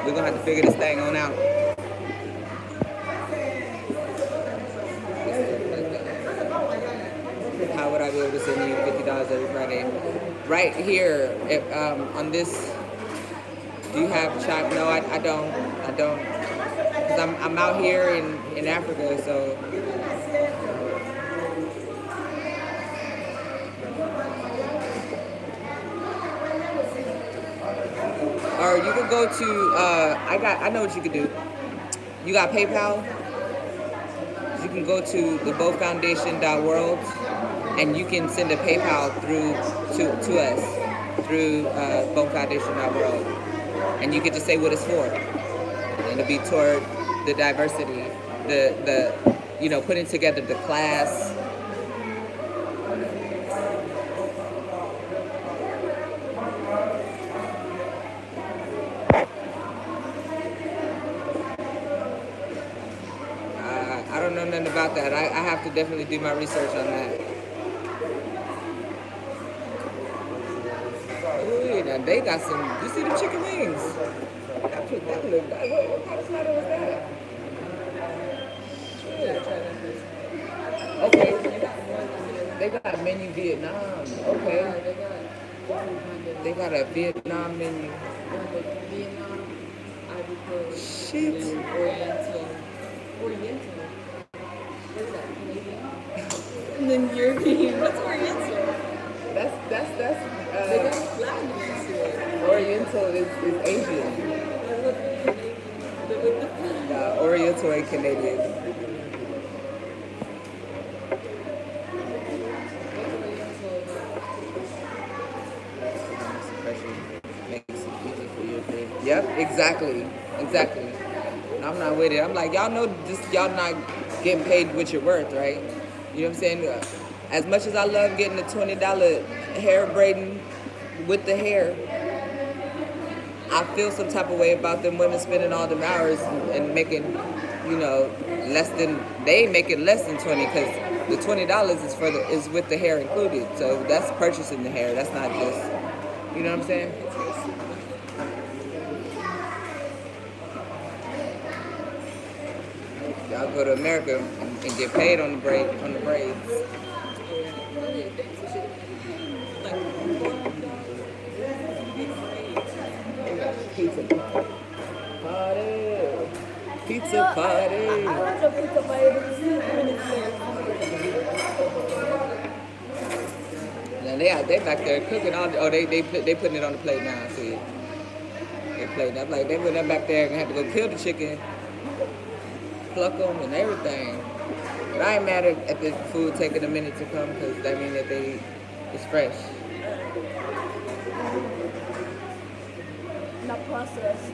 We're going to have to figure this thing on out. How would I be able to send you $50 every Friday? Right here, on this, do you have Chime? No, I don't. Because I'm out here in Africa, so. Or you could go to, I know what you could do. You got PayPal? You can go to thebofoundation.world and you can send a PayPal through to us through bofoundation.world. And you can just say what it's for. And it'll be toward the diversity, the putting together the class. I don't know nothing about that. I have to definitely do my research on that. Ooh, now they got some. You see the chicken wings? That look. What kind of smell was that? Okay. They got menu Vietnam. Okay. They got a Vietnam menu. Shit. Oriental. What is that? And then European. What's Oriental? That's They got flag next to it. Oriental is Asian. Oriental and Canadian. Makes it easy for you to think. Yep, exactly. I'm not with it. I'm like, y'all know this, y'all not getting paid what you're worth, right? You know what I'm saying? As much as I love getting the $20 hair braiding with the hair, I feel some type of way about them women spending all them hours and making, they ain't making less than 20, because the $20 is with the hair included. So that's purchasing the hair. That's not just, you know what I'm saying? Y'all go to America and get paid on the braids. Pizza party. they back there cooking all. Oh, they putting it on the plate now. See, they plating. I'm like they put that back there and had to go kill the chicken, pluck them and everything. But I ain't mad at the food taking a minute to come because that means that it's fresh. Not processed.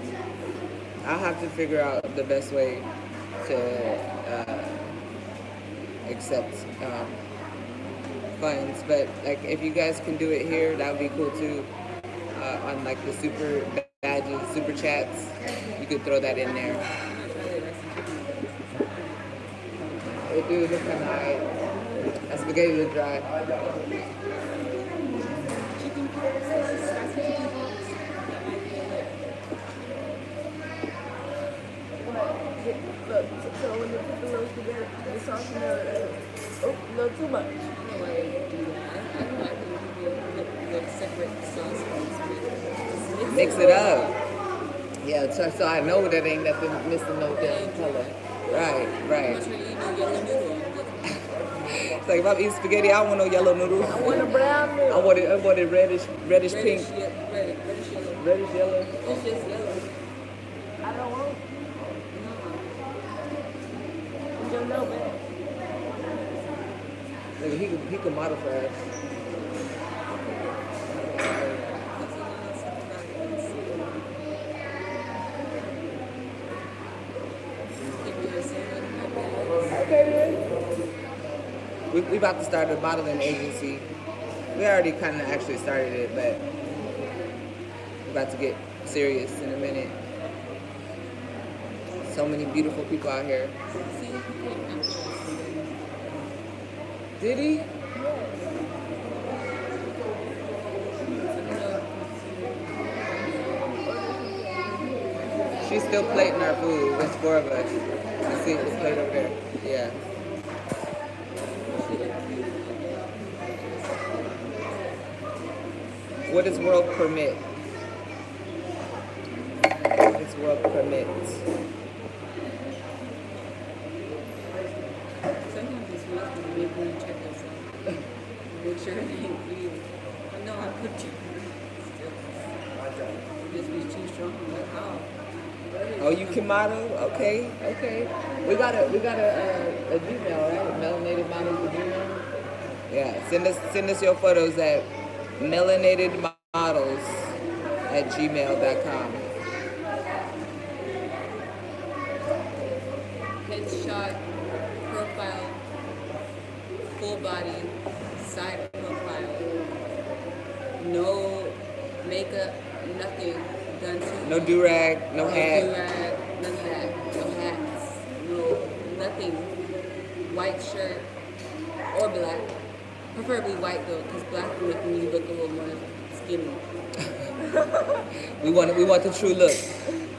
I'll have to figure out the best way to accept funds. But like if you guys can do it here, that would be cool too. On like the super badges, super chats, you could throw that in there. It do look kind of alright. That spaghetti look dry. Chicken pulses, spicy chicken pulses. Look, so when they put the little spaghetti, the sauce in there, oh, a little too much. No way to do that. I don't like when people put separate sauce from Mix it up. Yeah, so I know that ain't nothing missing no damn color. Right, right. I'm sure you know yellow noodle. It's like if I'm eating spaghetti, I don't want no yellow noodles. I want a brown noodle. I want it reddish pink. Reddish yellow. Reddish yellow. It's just yellow. I don't want. You don't know, man. Nigga, he could model for us. We about to start a modeling agency. We already kind of actually started it, but we're about to get serious in a minute. So many beautiful people out here. Did he? She's still plating our food. There's 4 of us. You see the plate over there? Yeah. What does world permit? What does world permit? Sometimes it's worth it to make one check yourself. Make sure it ain't real. I know I cooked you. Still. Just be too strong. I'm like, how? Oh, you can model? Okay, okay. We got a Gmail, right? Melanated models with Gmail. Yeah, send us your photos at melanatedmodels@gmail.com. Headshot, profile, full body, side profile. No makeup, nothing done to No you. do-rag, no hat. Do-rag, none of that. No hats, no nothing. White shirt or black. Preferably white though, because black will make me look a little more skinny. We want the true look.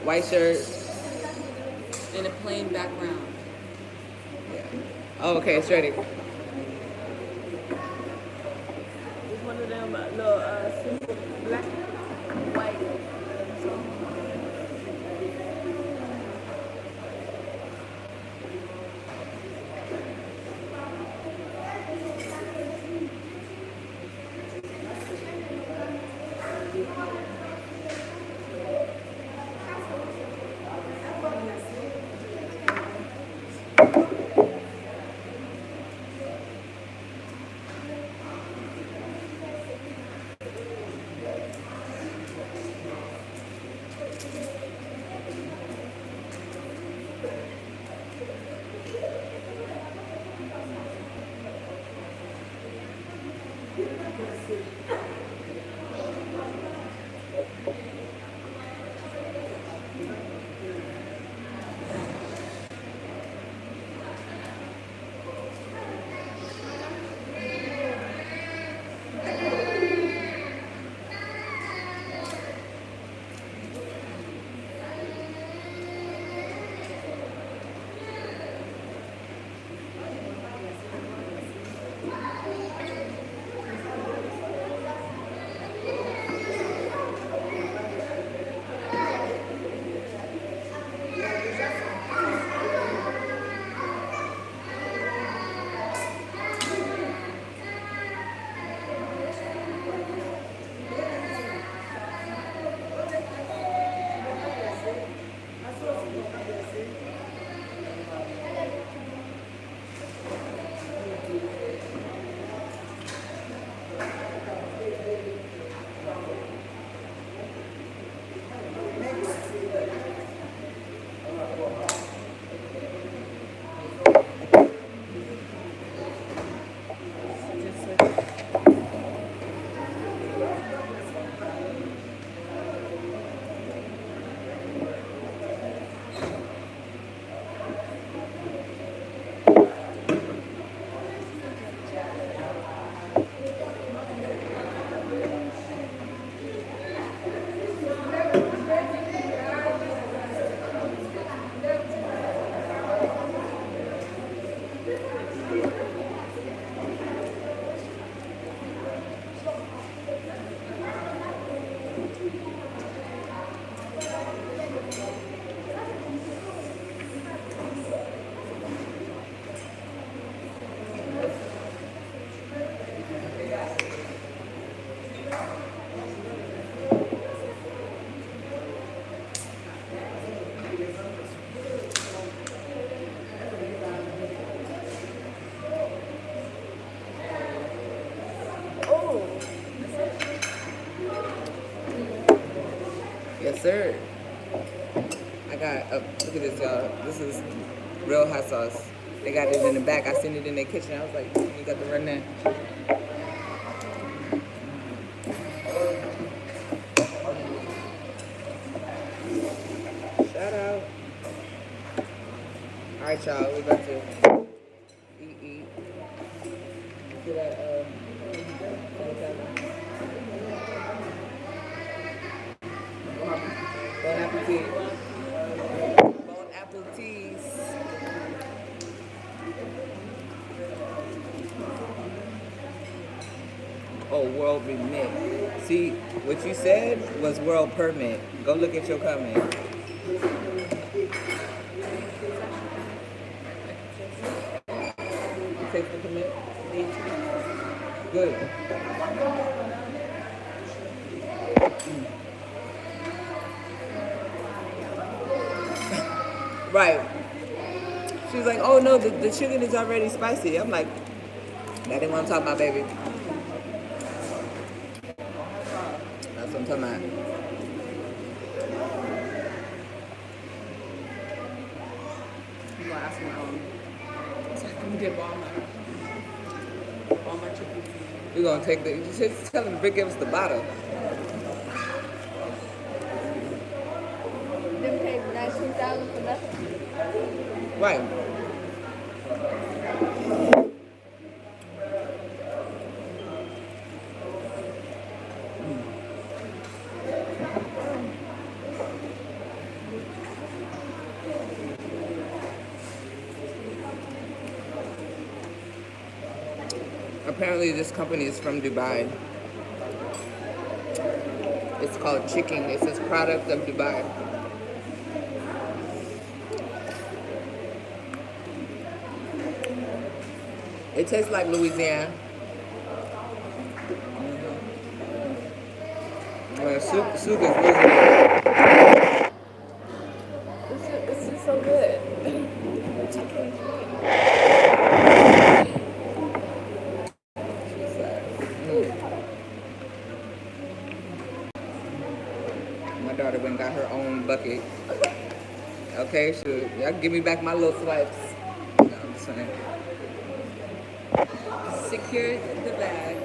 White shirt. And a plain background. Yeah. Oh, okay, it's ready. It's one of them little simple black, white. Yes, sir. I got, look at this, y'all. This is real hot sauce. They got it in the back. I seen it in their kitchen. I was like, you got to run that. Shout out. All right, y'all. We about to eat. See that, Bon appetit. Bon appetit. Oh, world remit. See, what you said was world permit. Go look at your comment. You take the commit? Good. Right. She was like, oh no, the chicken is already spicy. I'm like, that ain't what I'm talking about, baby. That's what I'm talking about. I'm gonna ask my so I can dip all my chicken. We're gonna take the, just tell them to give us the bottle. Them paid $19,000 for nothing. Right. Apparently this company is from Dubai. It's called Chicken. It says product of Dubai. It tastes like Louisiana. Well, soup is really good. This is so good. My daughter went and got her own bucket. Okay, so y'all give me back my little swipes. You know what I'm saying? Secured the bag.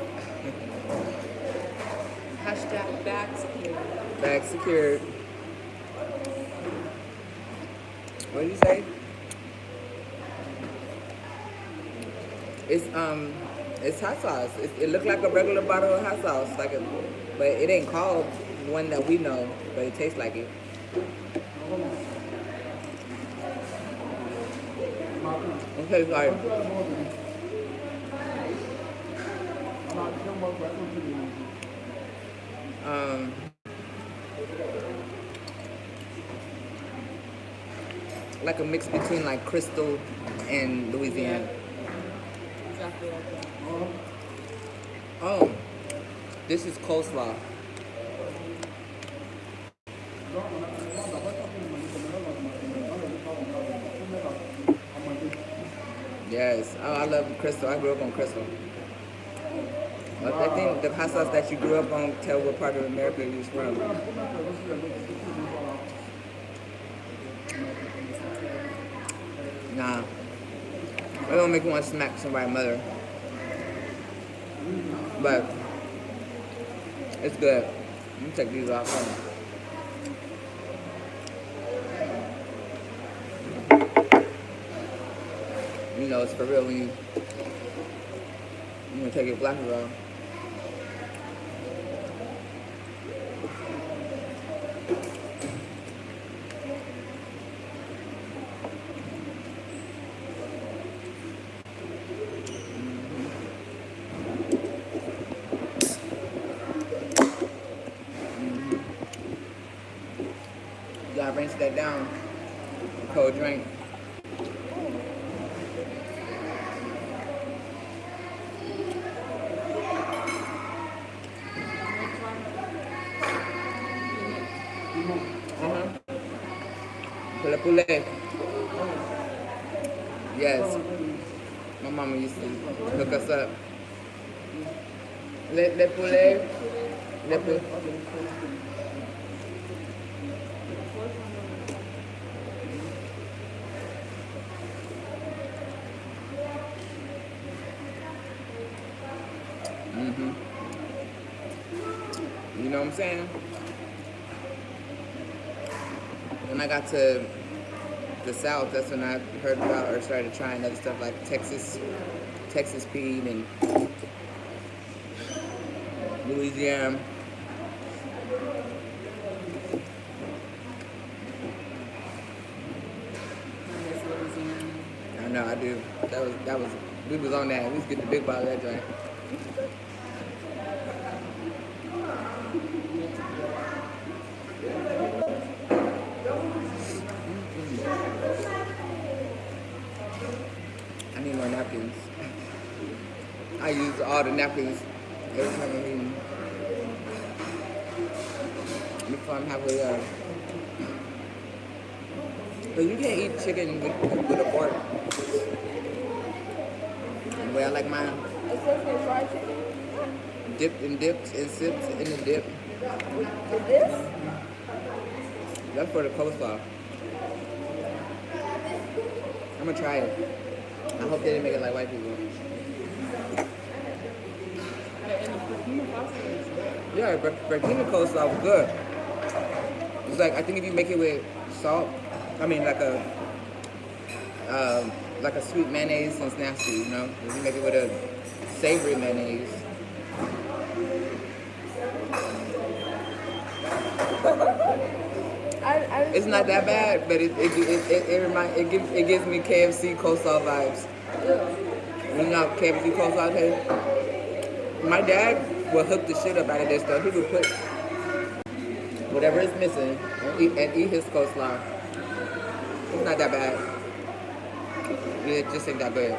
Hashtag bag secured. Bag secured. What did you say? It's hot sauce. It looked like a regular bottle of hot sauce, but it ain't called one that we know, but it tastes like it. It tastes like like a mix between like Crystal and Louisiana. Exactly like that. Oh, this is coleslaw. Yes. Oh, I love Crystal. I grew up on Crystal. I think the hot sauce that you grew up on, tell what part of America you're from. Nah. It don't make me want to smack somebody's mother. But it's good. Let me take these off. You know it's for real when you take your glasses off. You gotta rinse that down. Cold drink. Le poulet. Yes. My mama used to hook us up. Le poulet. Le poulet. You know what I'm saying? When I got to the South, that's when I heard about or started trying other stuff like Texas Pete and Louisiana. That's Louisiana. I know I do. That was we was on that. We was getting the big bottle of that joint. I need more napkins. I use all the napkins every time I'm eating. Before I'm halfway there. But you can't eat chicken with a fork. The way I like mine. Especially fried chicken. Dipped and sipped in the dip. With this? That's for the coleslaw. I'm gonna try it. I hope they didn't make it like white people. Yeah, Burkina coleslaw was good. It's like, I think if you make it with salt, I mean like a sweet mayonnaise, it's nasty, you know? If you make it with a savory mayonnaise. It's not that bad, but it gives me KFC coleslaw vibes. You know how KFC coleslaw tastes? My dad would hook the shit up out of this stuff. He would put whatever is missing and eat his coleslaw. It's not that bad. It just ain't that good.